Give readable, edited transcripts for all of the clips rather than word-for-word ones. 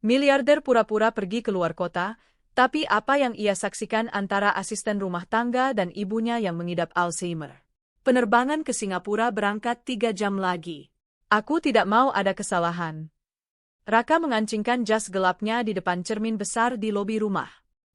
Miliarder pura-pura pergi keluar kota, tapi apa yang ia saksikan antara asisten rumah tangga dan ibunya yang mengidap Alzheimer. Penerbangan ke Singapura berangkat 3 jam lagi. Aku tidak mau ada kesalahan. Raka mengancingkan jas gelapnya di depan cermin besar di lobi rumah.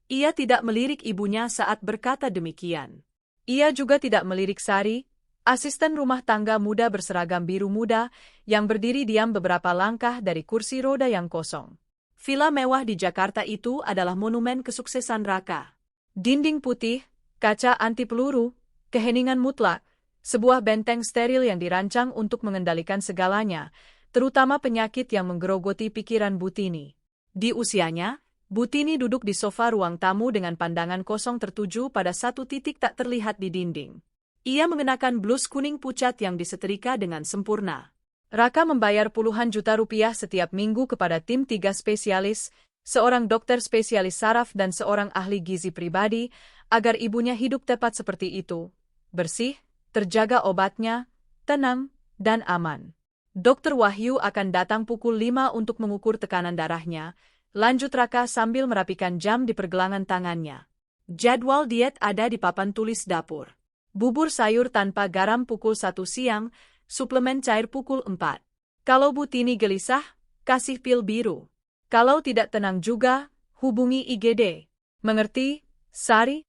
Ia tidak melirik ibunya saat berkata demikian. Ia juga tidak melirik Sari, asisten rumah tangga muda berseragam biru muda, yang berdiri diam beberapa langkah dari kursi roda yang kosong. Villa mewah di Jakarta itu adalah monumen kesuksesan Raka. Dinding putih, kaca anti-peluru, keheningan mutlak, sebuah benteng steril yang dirancang untuk mengendalikan segalanya, terutama penyakit yang menggerogoti pikiran Butini. Di usianya, Butini duduk di sofa ruang tamu dengan pandangan kosong tertuju pada satu titik tak terlihat di dinding. Ia mengenakan blus kuning pucat yang disetrika dengan sempurna. Raka membayar puluhan juta rupiah setiap minggu kepada tim 3 spesialis, seorang dokter spesialis saraf dan seorang ahli gizi pribadi, agar ibunya hidup tepat seperti itu. Bersih, terjaga obatnya, tenang, dan aman. Dokter Wahyu akan datang pukul 5 untuk mengukur tekanan darahnya, lanjut Raka sambil merapikan jam di pergelangan tangannya. Jadwal diet ada di papan tulis dapur. Bubur sayur tanpa garam pukul 1 siang, suplemen cair pukul 4. Kalau Butini gelisah, kasih pil biru. Kalau tidak tenang juga, hubungi IGD. Mengerti, Sari?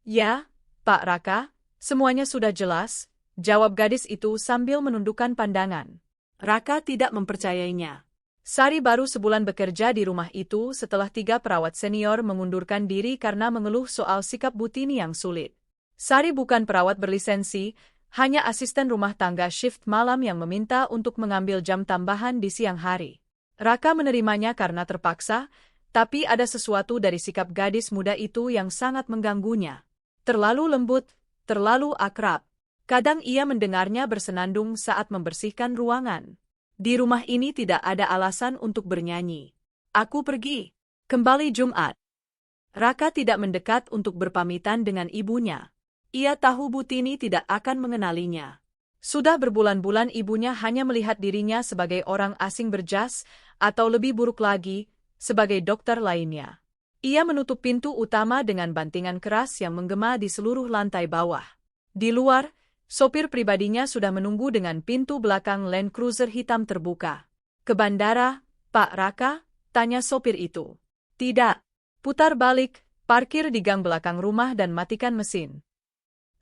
Ya, Pak Raka, semuanya sudah jelas, jawab gadis itu sambil menundukkan pandangan. Raka tidak mempercayainya. Sari baru sebulan bekerja di rumah itu setelah 3 perawat senior mengundurkan diri karena mengeluh soal sikap Butini yang sulit. Sari bukan perawat berlisensi, hanya asisten rumah tangga shift malam yang meminta untuk mengambil jam tambahan di siang hari. Raka menerimanya karena terpaksa, tapi ada sesuatu dari sikap gadis muda itu yang sangat mengganggunya. Terlalu lembut, terlalu akrab. Kadang ia mendengarnya bersenandung saat membersihkan ruangan. Di rumah ini tidak ada alasan untuk bernyanyi. Aku pergi. Kembali Jumat. Raka tidak mendekat untuk berpamitan dengan ibunya. Ia tahu Butini tidak akan mengenalinya. Sudah berbulan-bulan ibunya hanya melihat dirinya sebagai orang asing berjas, atau lebih buruk lagi, sebagai dokter lainnya. Ia menutup pintu utama dengan bantingan keras yang menggema di seluruh lantai bawah. Di luar, sopir pribadinya sudah menunggu dengan pintu belakang Land Cruiser hitam terbuka. Ke bandara, Pak Raka? Tanya sopir itu. Tidak. Putar balik, parkir di gang belakang rumah dan matikan mesin.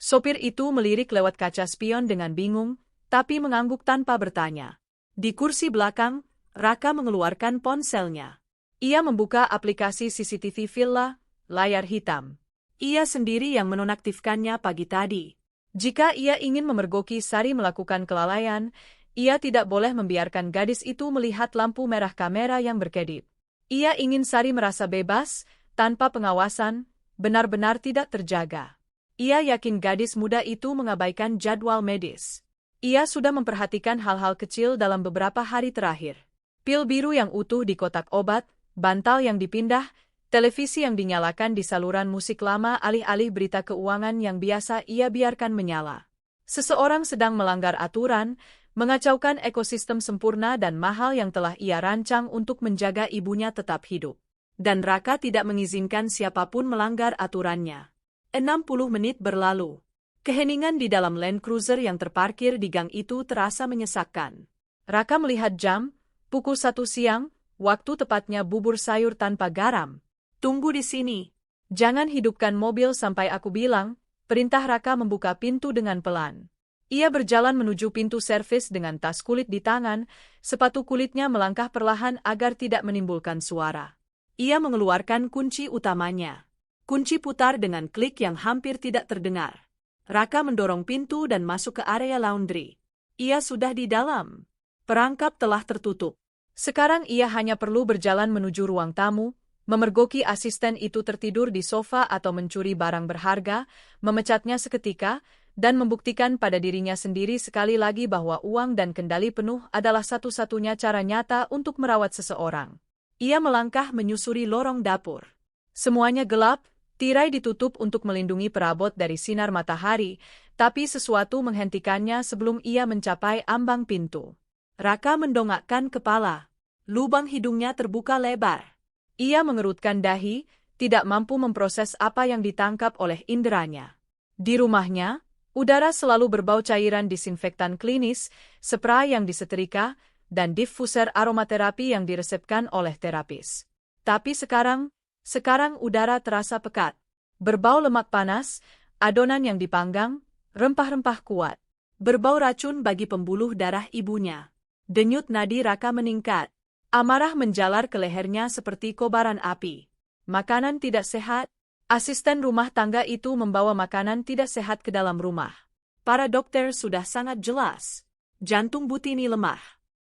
Sopir itu melirik lewat kaca spion dengan bingung, tapi mengangguk tanpa bertanya. Di kursi belakang, Raka mengeluarkan ponselnya. Ia membuka aplikasi CCTV villa, layar hitam. Ia sendiri yang menonaktifkannya pagi tadi. Jika ia ingin memergoki Sari melakukan kelalaian, ia tidak boleh membiarkan gadis itu melihat lampu merah kamera yang berkedip. Ia ingin Sari merasa bebas, tanpa pengawasan, benar-benar tidak terjaga. Ia yakin gadis muda itu mengabaikan jadwal medis. Ia sudah memperhatikan hal-hal kecil dalam beberapa hari terakhir. Pil biru yang utuh di kotak obat, bantal yang dipindah, televisi yang dinyalakan di saluran musik lama alih-alih berita keuangan yang biasa ia biarkan menyala. Seseorang sedang melanggar aturan, mengacaukan ekosistem sempurna dan mahal yang telah ia rancang untuk menjaga ibunya tetap hidup. Dan Raka tidak mengizinkan siapapun melanggar aturannya. 60 menit berlalu. Keheningan di dalam Land Cruiser yang terparkir di gang itu terasa menyesakkan. Raka melihat jam, pukul 1 siang, waktu tepatnya bubur sayur tanpa garam. Tunggu di sini. Jangan hidupkan mobil sampai aku bilang, perintah Raka membuka pintu dengan pelan. Ia berjalan menuju pintu servis dengan tas kulit di tangan, sepatu kulitnya melangkah perlahan agar tidak menimbulkan suara. Ia mengeluarkan kunci utamanya. Kunci putar dengan klik yang hampir tidak terdengar. Raka mendorong pintu dan masuk ke area laundry. Ia sudah di dalam. Perangkap telah tertutup. Sekarang ia hanya perlu berjalan menuju ruang tamu, memergoki asisten itu tertidur di sofa atau mencuri barang berharga, memecatnya seketika, dan membuktikan pada dirinya sendiri sekali lagi bahwa uang dan kendali penuh adalah satu-satunya cara nyata untuk merawat seseorang. Ia melangkah menyusuri lorong dapur. Semuanya gelap, tirai ditutup untuk melindungi perabot dari sinar matahari, tapi sesuatu menghentikannya sebelum ia mencapai ambang pintu. Raka mendongakkan kepala. Lubang hidungnya terbuka lebar. Ia mengerutkan dahi, tidak mampu memproses apa yang ditangkap oleh inderanya. Di rumahnya, udara selalu berbau cairan disinfektan klinis, spray yang disetrika, dan diffuser aromaterapi yang diresepkan oleh terapis. Tapi sekarang udara terasa pekat. Berbau lemak panas, adonan yang dipanggang, rempah-rempah kuat. Berbau racun bagi pembuluh darah ibunya. Denyut nadi Raka meningkat. Amarah menjalar ke lehernya seperti kobaran api. Makanan tidak sehat. Asisten rumah tangga itu membawa makanan tidak sehat ke dalam rumah. Para dokter sudah sangat jelas. Jantung Butini lemah.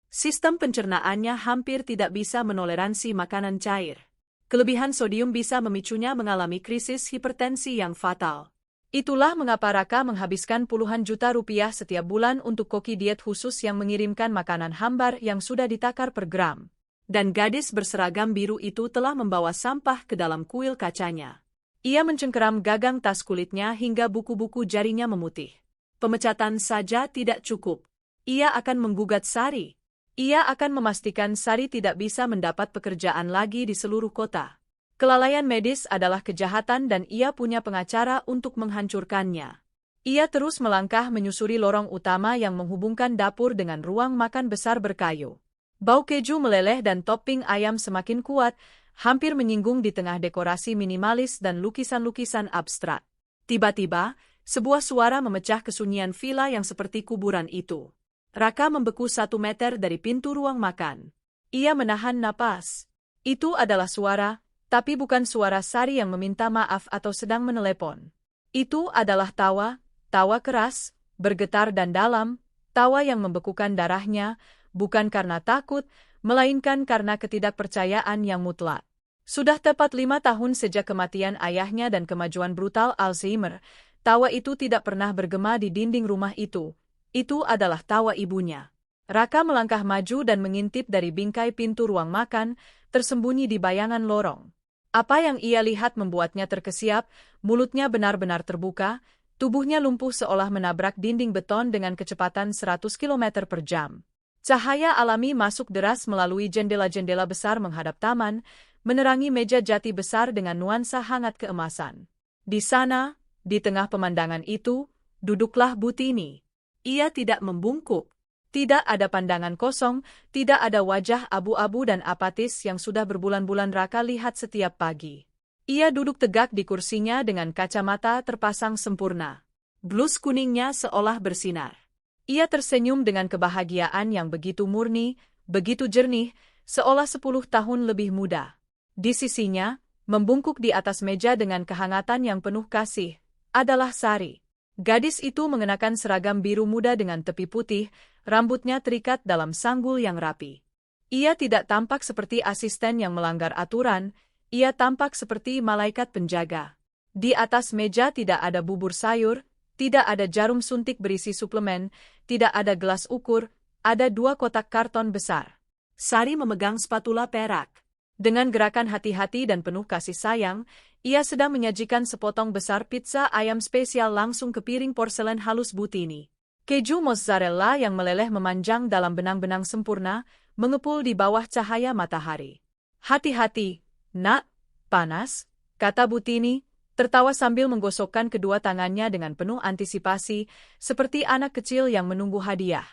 Sistem pencernaannya hampir tidak bisa menoleransi makanan cair. Kelebihan sodium bisa memicunya mengalami krisis hipertensi yang fatal. Itulah mengapa Raka menghabiskan puluhan juta rupiah setiap bulan untuk koki diet khusus yang mengirimkan makanan hambar yang sudah ditakar per gram. Dan gadis berseragam biru itu telah membawa sampah ke dalam kuil kacanya. Ia mencengkeram gagang tas kulitnya hingga buku-buku jarinya memutih. Pemecatan saja tidak cukup. Ia akan menggugat Sari. Ia akan memastikan Sari tidak bisa mendapat pekerjaan lagi di seluruh kota. Kelalaian medis adalah kejahatan dan ia punya pengacara untuk menghancurkannya. Ia terus melangkah menyusuri lorong utama yang menghubungkan dapur dengan ruang makan besar berkayu. Bau keju meleleh dan topping ayam semakin kuat, hampir menyinggung di tengah dekorasi minimalis dan lukisan-lukisan abstrak. Tiba-tiba, sebuah suara memecah kesunyian villa yang seperti kuburan itu. Raka membeku 1 meter dari pintu ruang makan. Ia menahan napas. Itu adalah suara, tapi bukan suara Sari yang meminta maaf atau sedang menelepon. Itu adalah tawa keras, bergetar dan dalam, tawa yang membekukan darahnya, bukan karena takut, melainkan karena ketidakpercayaan yang mutlak. Sudah tepat 5 tahun sejak kematian ayahnya dan kemajuan brutal Alzheimer, tawa itu tidak pernah bergema di dinding rumah itu. Itu adalah tawa ibunya. Raka melangkah maju dan mengintip dari bingkai pintu ruang makan, tersembunyi di bayangan lorong. Apa yang ia lihat membuatnya terkesiap, mulutnya benar-benar terbuka, tubuhnya lumpuh seolah menabrak dinding beton dengan kecepatan 100 km per jam. Cahaya alami masuk deras melalui jendela-jendela besar menghadap taman, menerangi meja jati besar dengan nuansa hangat keemasan. Di sana, di tengah pemandangan itu, duduklah Butini. Ia tidak membungkuk. Tidak ada pandangan kosong, tidak ada wajah abu-abu dan apatis yang sudah berbulan-bulan Raka lihat setiap pagi. Ia duduk tegak di kursinya dengan kacamata terpasang sempurna. Blus kuningnya seolah bersinar. Ia tersenyum dengan kebahagiaan yang begitu murni, begitu jernih, seolah 10 tahun lebih muda. Di sisinya, membungkuk di atas meja dengan kehangatan yang penuh kasih, adalah Sari. Gadis itu mengenakan seragam biru muda dengan tepi putih, rambutnya terikat dalam sanggul yang rapi. Ia tidak tampak seperti asisten yang melanggar aturan, ia tampak seperti malaikat penjaga. Di atas meja tidak ada bubur sayur, tidak ada jarum suntik berisi suplemen, tidak ada gelas ukur, ada 2 kotak karton besar. Sari memegang spatula perak. Dengan gerakan hati-hati dan penuh kasih sayang, ia sedang menyajikan sepotong besar pizza ayam spesial langsung ke piring porselen halus Butini. Keju mozzarella yang meleleh memanjang dalam benang-benang sempurna, mengepul di bawah cahaya matahari. Hati-hati, nak, panas, kata Butini, tertawa sambil menggosokkan kedua tangannya dengan penuh antisipasi, seperti anak kecil yang menunggu hadiah.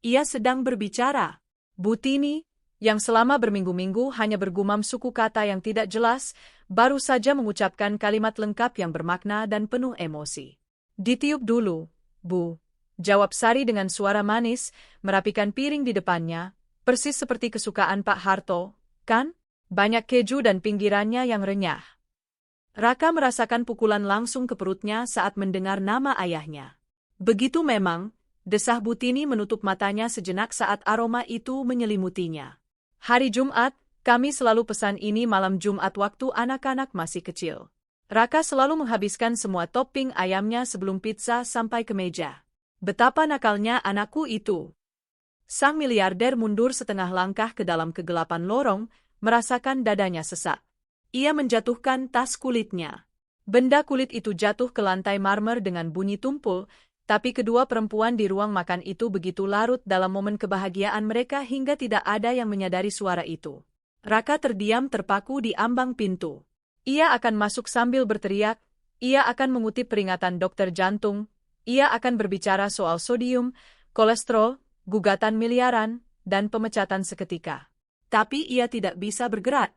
Ia sedang berbicara. Butini, yang selama berminggu-minggu hanya bergumam suku kata yang tidak jelas, baru saja mengucapkan kalimat lengkap yang bermakna dan penuh emosi. Ditiup dulu, Bu, jawab Sari dengan suara manis, merapikan piring di depannya, persis seperti kesukaan Pak Harto, kan? Banyak keju dan pinggirannya yang renyah. Raka merasakan pukulan langsung ke perutnya saat mendengar nama ayahnya. Begitu memang, desah Butini menutup matanya sejenak saat aroma itu menyelimutinya. Hari Jumat, kami selalu pesan ini malam Jumat waktu anak-anak masih kecil. Raka selalu menghabiskan semua topping ayamnya sebelum pizza sampai ke meja. Betapa nakalnya anakku itu. Sang miliarder mundur setengah langkah ke dalam kegelapan lorong, merasakan dadanya sesak. Ia menjatuhkan tas kulitnya. Benda kulit itu jatuh ke lantai marmer dengan bunyi tumpul, Tapi kedua perempuan di ruang makan itu begitu larut dalam momen kebahagiaan mereka hingga tidak ada yang menyadari suara itu. Raka terdiam terpaku di ambang pintu. Ia akan masuk sambil berteriak, ia akan mengutip peringatan dokter jantung, ia akan berbicara soal sodium, kolesterol, gugatan miliaran, dan pemecatan seketika. Tapi ia tidak bisa bergerak.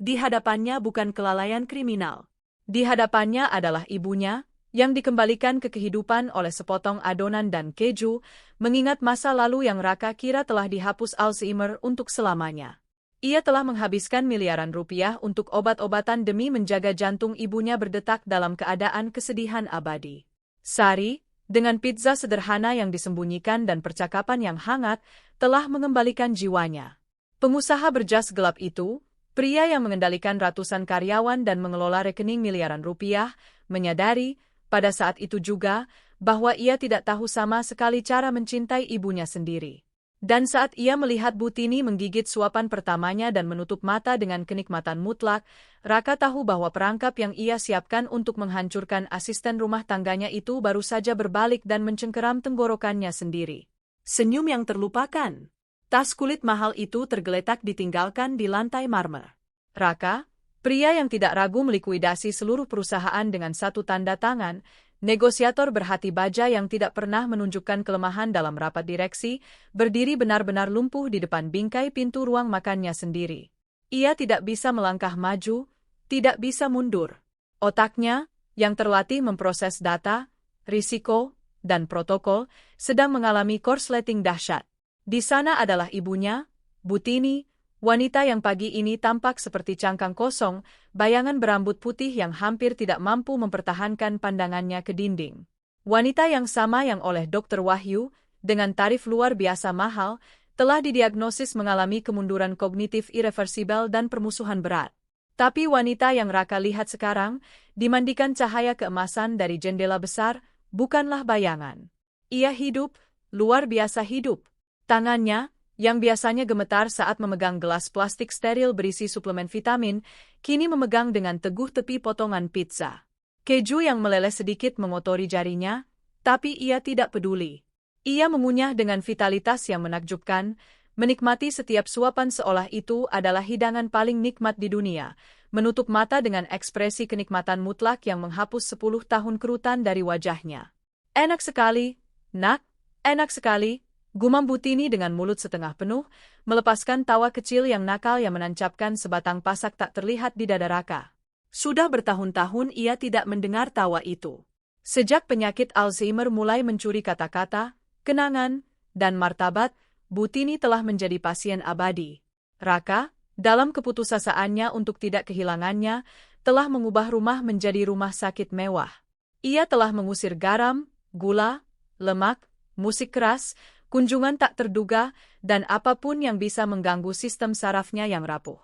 Di hadapannya bukan kelalaian kriminal. Di hadapannya adalah ibunya, yang dikembalikan ke kehidupan oleh sepotong adonan dan keju, mengingat masa lalu yang Raka kira telah dihapus Alzheimer untuk selamanya. Ia telah menghabiskan miliaran rupiah untuk obat-obatan demi menjaga jantung ibunya berdetak dalam keadaan kesedihan abadi. Sari, dengan pizza sederhana yang disembunyikan dan percakapan yang hangat, telah mengembalikan jiwanya. Pengusaha berjas gelap itu, pria yang mengendalikan ratusan karyawan dan mengelola rekening miliaran rupiah, menyadari, pada saat itu juga, bahwa ia tidak tahu sama sekali cara mencintai ibunya sendiri. Dan saat ia melihat Butini menggigit suapan pertamanya dan menutup mata dengan kenikmatan mutlak, Raka tahu bahwa perangkap yang ia siapkan untuk menghancurkan asisten rumah tangganya itu baru saja berbalik dan mencengkeram tenggorokannya sendiri. Senyum yang terlupakan. Tas kulit mahal itu tergeletak ditinggalkan di lantai marmer. Raka, pria yang tidak ragu melikuidasi seluruh perusahaan dengan satu tanda tangan, negosiator berhati baja yang tidak pernah menunjukkan kelemahan dalam rapat direksi, berdiri benar-benar lumpuh di depan bingkai pintu ruang makannya sendiri. Ia tidak bisa melangkah maju, tidak bisa mundur. Otaknya, yang terlatih memproses data, risiko, dan protokol, sedang mengalami korsleting dahsyat. Di sana adalah ibunya, Butini, wanita yang pagi ini tampak seperti cangkang kosong, bayangan berambut putih yang hampir tidak mampu mempertahankan pandangannya ke dinding. Wanita yang sama yang oleh Dr. Wahyu, dengan tarif luar biasa mahal, telah didiagnosis mengalami kemunduran kognitif irreversibel dan permusuhan berat. Tapi wanita yang Raka lihat sekarang, dimandikan cahaya keemasan dari jendela besar, bukanlah bayangan. Ia hidup, luar biasa hidup. Tangannya, yang biasanya gemetar saat memegang gelas plastik steril berisi suplemen vitamin, kini memegang dengan teguh tepi potongan pizza. Keju yang meleleh sedikit mengotori jarinya, tapi ia tidak peduli. Ia mengunyah dengan vitalitas yang menakjubkan, menikmati setiap suapan seolah itu adalah hidangan paling nikmat di dunia, menutup mata dengan ekspresi kenikmatan mutlak yang menghapus 10 tahun kerutan dari wajahnya. Enak sekali, nak, enak sekali. Gumam Butini dengan mulut setengah penuh, melepaskan tawa kecil yang nakal yang menancapkan sebatang pasak tak terlihat di dada Raka. Sudah bertahun-tahun ia tidak mendengar tawa itu. Sejak penyakit Alzheimer mulai mencuri kata-kata, kenangan, dan martabat, Butini telah menjadi pasien abadi. Raka, dalam keputusasaannya untuk tidak kehilangannya, telah mengubah rumah menjadi rumah sakit mewah. Ia telah mengusir garam, gula, lemak, musik keras, kunjungan tak terduga, dan apapun yang bisa mengganggu sistem sarafnya yang rapuh.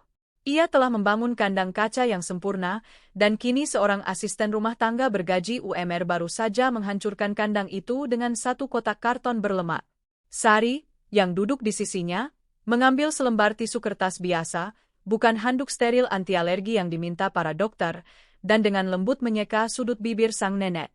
Ia telah membangun kandang kaca yang sempurna, dan kini seorang asisten rumah tangga bergaji UMR baru saja menghancurkan kandang itu dengan satu kotak karton berlemak. Sari, yang duduk di sisinya, mengambil selembar tisu kertas biasa, bukan handuk steril anti alergi yang diminta para dokter, dan dengan lembut menyeka sudut bibir sang nenek.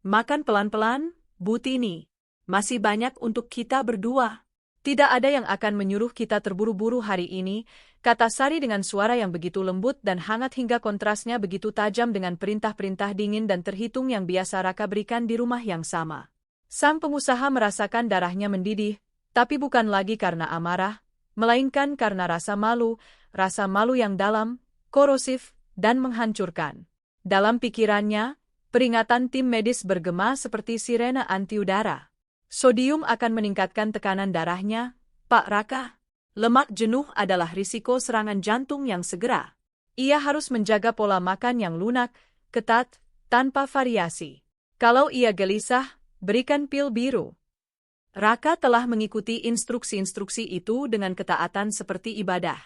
Makan pelan-pelan, Butini. Masih banyak untuk kita berdua. Tidak ada yang akan menyuruh kita terburu-buru hari ini, kata Sari dengan suara yang begitu lembut dan hangat hingga kontrasnya begitu tajam dengan perintah-perintah dingin dan terhitung yang biasa Raka berikan di rumah yang sama. Sang pengusaha merasakan darahnya mendidih, tapi bukan lagi karena amarah, melainkan karena rasa malu yang dalam, korosif, dan menghancurkan. Dalam pikirannya, peringatan tim medis bergema seperti sirena anti-udara. Sodium akan meningkatkan tekanan darahnya, Pak Raka. Lemak jenuh adalah risiko serangan jantung yang segera. Ia harus menjaga pola makan yang lunak, ketat, tanpa variasi. Kalau ia gelisah, berikan pil biru. Raka telah mengikuti instruksi-instruksi itu dengan ketaatan seperti ibadah.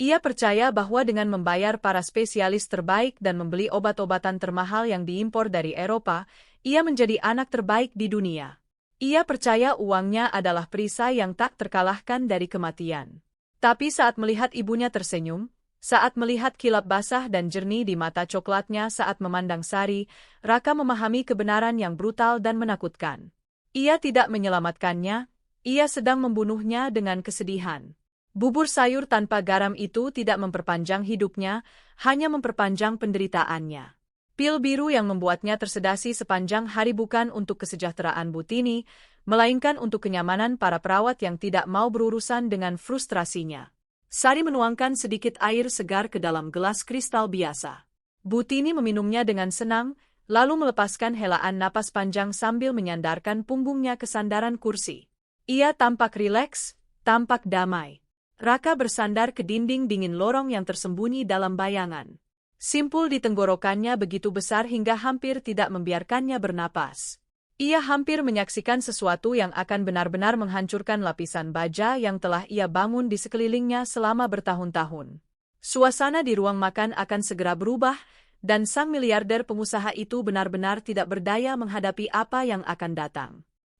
Ia percaya bahwa dengan membayar para spesialis terbaik dan membeli obat-obatan termahal yang diimpor dari Eropa, ia menjadi anak terbaik di dunia. Ia percaya uangnya adalah perisai yang tak terkalahkan dari kematian. Tapi saat melihat ibunya tersenyum, saat melihat kilap basah dan jernih di mata coklatnya saat memandang Sari, Raka memahami kebenaran yang brutal dan menakutkan. Ia tidak menyelamatkannya, ia sedang membunuhnya dengan kesedihan. Bubur sayur tanpa garam itu tidak memperpanjang hidupnya, hanya memperpanjang penderitaannya. Pil biru yang membuatnya tersedasi sepanjang hari bukan untuk kesejahteraan Butini, melainkan untuk kenyamanan para perawat yang tidak mau berurusan dengan frustrasinya. Sari menuangkan sedikit air segar ke dalam gelas kristal biasa. Butini meminumnya dengan senang, lalu melepaskan helaan napas panjang sambil menyandarkan punggungnya ke sandaran kursi. Ia tampak rileks, tampak damai. Raka bersandar ke dinding dingin lorong yang tersembunyi dalam bayangan. Simpul di tenggorokannya begitu besar hingga hampir tidak membiarkannya bernapas. Ia hampir menyaksikan sesuatu yang akan benar-benar menghancurkan lapisan baja yang telah ia bangun di sekelilingnya selama bertahun-tahun. Suasana di ruang makan akan segera berubah, dan sang miliarder pengusaha itu benar-benar tidak berdaya menghadapi apa yang akan datang.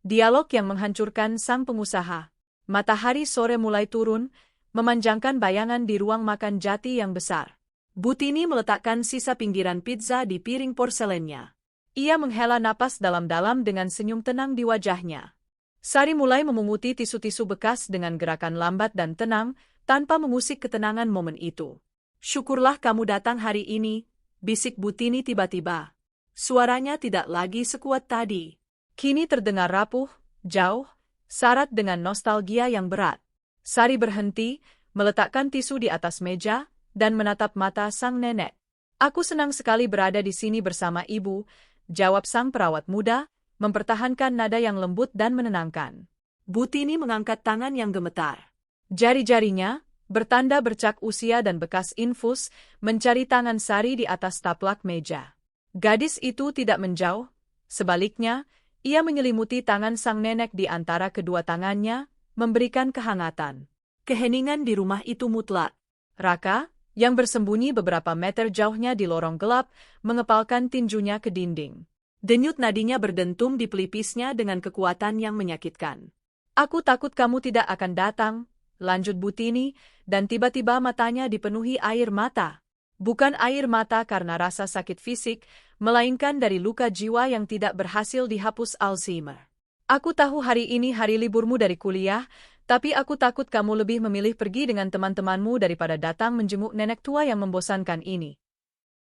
Dialog yang menghancurkan sang pengusaha. Matahari sore mulai turun, memanjangkan bayangan di ruang makan jati yang besar. Butini meletakkan sisa pinggiran pizza di piring porselennya. Ia menghela napas dalam-dalam dengan senyum tenang di wajahnya. Sari mulai memunguti tisu-tisu bekas dengan gerakan lambat dan tenang, tanpa mengusik ketenangan momen itu. "Syukurlah kamu datang hari ini," bisik Butini tiba-tiba. Suaranya tidak lagi sekuat tadi. Kini terdengar rapuh, jauh, syarat dengan nostalgia yang berat. Sari berhenti, meletakkan tisu di atas meja, dan menatap mata sang nenek. "Aku senang sekali berada di sini bersama ibu," jawab sang perawat muda, mempertahankan nada yang lembut dan menenangkan. Butini mengangkat tangan yang gemetar. Jari-jarinya, bertanda bercak usia dan bekas infus, mencari tangan Sari di atas taplak meja. Gadis itu tidak menjauh, sebaliknya, ia menyelimuti tangan sang nenek di antara kedua tangannya, memberikan kehangatan. Keheningan di rumah itu mutlak. Raka, yang bersembunyi beberapa meter jauhnya di lorong gelap, mengepalkan tinjunya ke dinding. Denyut nadinya berdentum di pelipisnya dengan kekuatan yang menyakitkan. "Aku takut kamu tidak akan datang," lanjut Butini, dan tiba-tiba matanya dipenuhi air mata. Bukan air mata karena rasa sakit fisik, melainkan dari luka jiwa yang tidak berhasil dihapus Alzheimer. "Aku tahu hari ini hari liburmu dari kuliah, tapi aku takut kamu lebih memilih pergi dengan teman-temanmu daripada datang menjenguk nenek tua yang membosankan ini."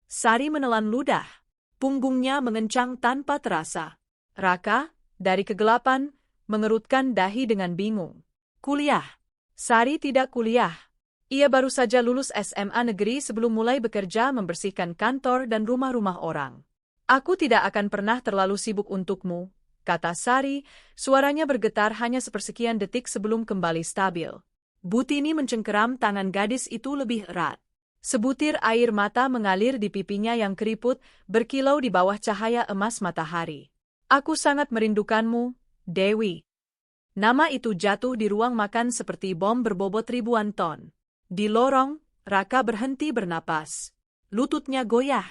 Sari menelan ludah. Punggungnya mengencang tanpa terasa. Raka, dari kegelapan, mengerutkan dahi dengan bingung. "Kuliah?" Sari tidak kuliah. Ia baru saja lulus SMA negeri sebelum mulai bekerja membersihkan kantor dan rumah-rumah orang. "Aku tidak akan pernah terlalu sibuk untukmu," kata Sari, suaranya bergetar hanya sepersekian detik sebelum kembali stabil. Butini mencengkeram tangan gadis itu lebih erat. Sebutir air mata mengalir di pipinya yang keriput, berkilau di bawah cahaya emas matahari. "Aku sangat merindukanmu, Dewi." Nama itu jatuh di ruang makan seperti bom berbobot ribuan ton. Di lorong, Raka berhenti bernapas. Lututnya goyah.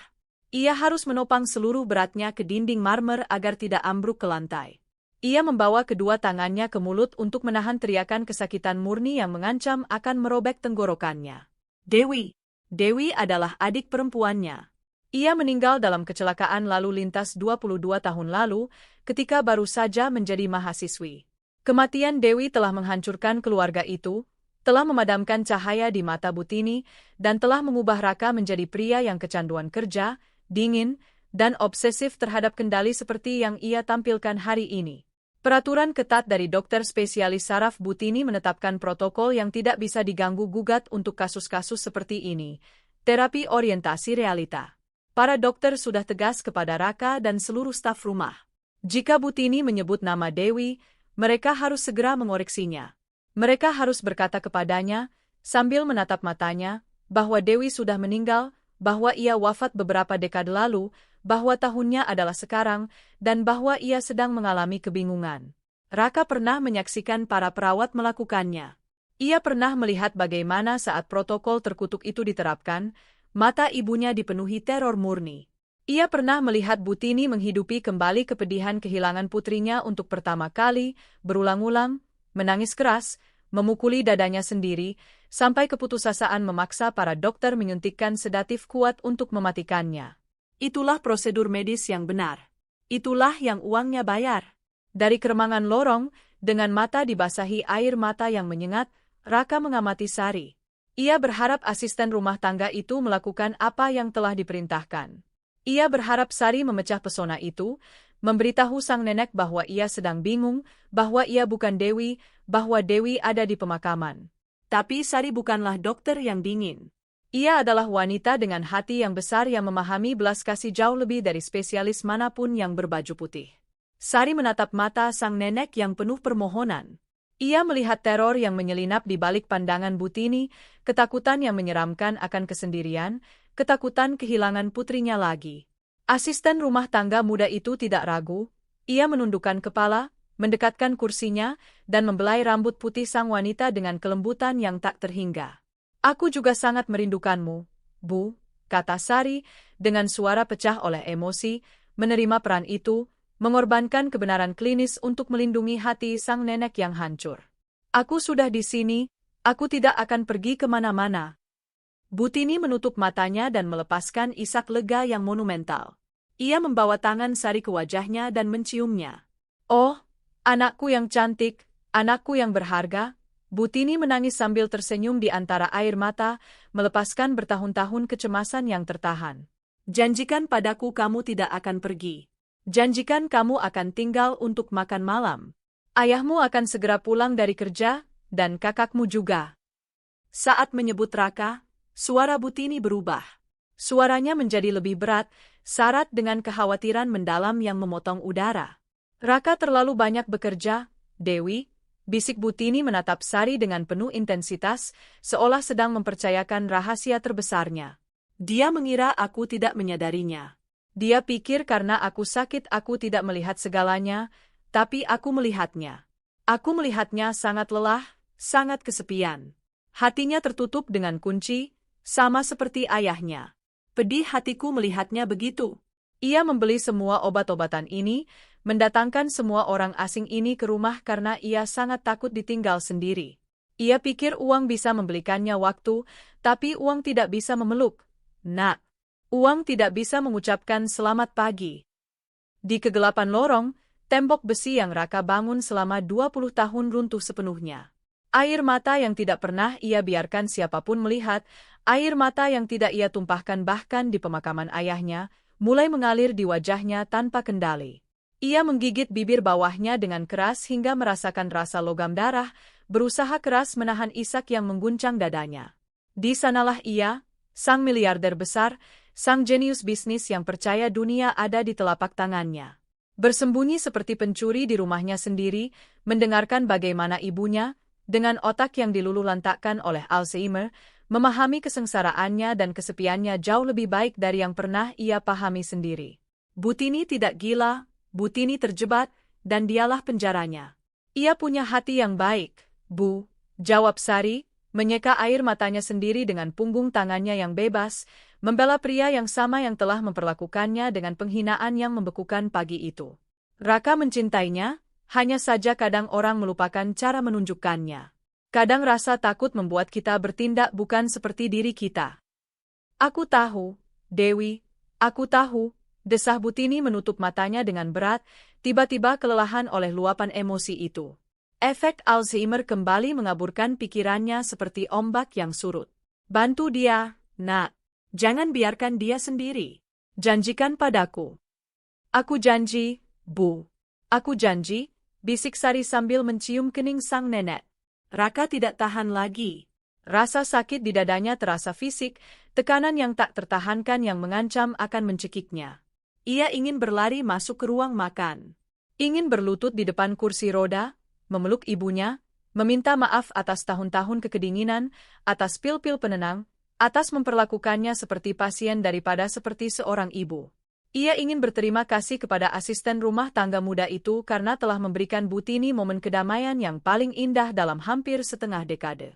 Ia harus menopang seluruh beratnya ke dinding marmer agar tidak ambruk ke lantai. Ia membawa kedua tangannya ke mulut untuk menahan teriakan kesakitan murni yang mengancam akan merobek tenggorokannya. Dewi. Dewi adalah adik perempuannya. Ia meninggal dalam kecelakaan lalu lintas 22 tahun lalu, ketika baru saja menjadi mahasiswi. Kematian Dewi telah menghancurkan keluarga itu, telah memadamkan cahaya di mata Butini, dan telah mengubah Raka menjadi pria yang kecanduan kerja, dingin, dan obsesif terhadap kendali seperti yang ia tampilkan hari ini. Peraturan ketat dari dokter spesialis saraf Butini menetapkan protokol yang tidak bisa diganggu-gugat untuk kasus-kasus seperti ini. Terapi orientasi realita. Para dokter sudah tegas kepada Raka dan seluruh staf rumah. Jika Butini menyebut nama Dewi, mereka harus segera mengoreksinya. Mereka harus berkata kepadanya, sambil menatap matanya, bahwa Dewi sudah meninggal, bahwa ia wafat beberapa dekade lalu, bahwa tahunnya adalah sekarang, dan bahwa ia sedang mengalami kebingungan. Raka pernah menyaksikan para perawat melakukannya. Ia pernah melihat bagaimana saat protokol terkutuk itu diterapkan, mata ibunya dipenuhi teror murni. Ia pernah melihat Butini menghidupi kembali kepedihan kehilangan putrinya untuk pertama kali, berulang-ulang, menangis keras, memukuli dadanya sendiri, sampai keputusasaan memaksa para dokter menyuntikkan sedatif kuat untuk mematikannya. Itulah prosedur medis yang benar. Itulah yang uangnya bayar. Dari keremangan lorong, dengan mata dibasahi air mata yang menyengat, Raka mengamati Sari. Ia berharap asisten rumah tangga itu melakukan apa yang telah diperintahkan. Ia berharap Sari memecah pesona itu, memberitahu sang nenek bahwa ia sedang bingung, bahwa ia bukan Dewi, bahwa Dewi ada di pemakaman. Tapi Sari bukanlah dokter yang dingin. Ia adalah wanita dengan hati yang besar yang memahami belas kasih jauh lebih dari spesialis manapun yang berbaju putih. Sari menatap mata sang nenek yang penuh permohonan. Ia melihat teror yang menyelinap di balik pandangan Butini, ketakutan yang menyeramkan akan kesendirian, ketakutan kehilangan putrinya lagi. Asisten rumah tangga muda itu tidak ragu. Ia menundukkan kepala, mendekatkan kursinya, dan membelai rambut putih sang wanita dengan kelembutan yang tak terhingga. "Aku juga sangat merindukanmu, Bu," kata Sari, dengan suara pecah oleh emosi, menerima peran itu, mengorbankan kebenaran klinis untuk melindungi hati sang nenek yang hancur. "Aku sudah di sini, aku tidak akan pergi kemana-mana." Butini menutup matanya dan melepaskan isak lega yang monumental. Ia membawa tangan Sari ke wajahnya dan menciumnya. "Oh, anakku yang cantik, anakku yang berharga." Butini menangis sambil tersenyum di antara air mata, melepaskan bertahun-tahun kecemasan yang tertahan. "Janjikan padaku kamu tidak akan pergi. Janjikan kamu akan tinggal untuk makan malam. Ayahmu akan segera pulang dari kerja, dan kakakmu juga." Saat menyebut Raka, suara Butini berubah. Suaranya menjadi lebih berat, syarat dengan kekhawatiran mendalam yang memotong udara. "Raka terlalu banyak bekerja, Dewi," bisik Butini menatap Sari dengan penuh intensitas, seolah sedang mempercayakan rahasia terbesarnya. "Dia mengira aku tidak menyadarinya. Dia pikir karena aku sakit aku tidak melihat segalanya, tapi aku melihatnya. Aku melihatnya sangat lelah, sangat kesepian. Hatinya tertutup dengan kunci, sama seperti ayahnya. Pedih hatiku melihatnya begitu. Ia membeli semua obat-obatan ini, mendatangkan semua orang asing ini ke rumah karena ia sangat takut ditinggal sendiri. Ia pikir uang bisa membelikannya waktu, tapi uang tidak bisa memeluk. Nak. Uang tidak bisa mengucapkan selamat pagi." Di kegelapan lorong, tembok besi yang Raka bangun selama 20 tahun runtuh sepenuhnya. Air mata yang tidak pernah ia biarkan siapapun melihat, air mata yang tidak ia tumpahkan bahkan di pemakaman ayahnya, mulai mengalir di wajahnya tanpa kendali. Ia menggigit bibir bawahnya dengan keras hingga merasakan rasa logam darah, berusaha keras menahan isak yang mengguncang dadanya. Di sanalah ia, sang miliarder besar, sang jenius bisnis yang percaya dunia ada di telapak tangannya. Bersembunyi seperti pencuri di rumahnya sendiri, mendengarkan bagaimana ibunya, dengan otak yang diluluhlantakkan oleh Alzheimer, memahami kesengsaraannya dan kesepiannya jauh lebih baik dari yang pernah ia pahami sendiri. Butini tidak gila, Butini terjebak, dan dialah penjaranya. "Ia punya hati yang baik, Bu," jawab Sari, menyeka air matanya sendiri dengan punggung tangannya yang bebas, membela pria yang sama yang telah memperlakukannya dengan penghinaan yang membekukan pagi itu. Raka mencintainya, hanya saja kadang orang melupakan cara menunjukkannya. Kadang rasa takut membuat kita bertindak bukan seperti diri kita. "Aku tahu, Dewi, aku tahu," desah Butini menutup matanya dengan berat, tiba-tiba kelelahan oleh luapan emosi itu. Efek Alzheimer kembali mengaburkan pikirannya seperti ombak yang surut. "Bantu dia, Nak. Jangan biarkan dia sendiri. Janjikan padaku." "Aku janji, Bu. Aku janji," bisik Sari sambil mencium kening sang nenek. Raka tidak tahan lagi. Rasa sakit di dadanya terasa fisik, tekanan yang tak tertahankan yang mengancam akan mencekiknya. Ia ingin berlari masuk ke ruang makan. Ingin berlutut di depan kursi roda, memeluk ibunya, meminta maaf atas tahun-tahun kekedinginan, atas pil-pil penenang, atas memperlakukannya seperti pasien daripada seperti seorang ibu. Ia ingin berterima kasih kepada asisten rumah tangga muda itu karena telah memberikan Butini momen kedamaian yang paling indah dalam hampir setengah dekade.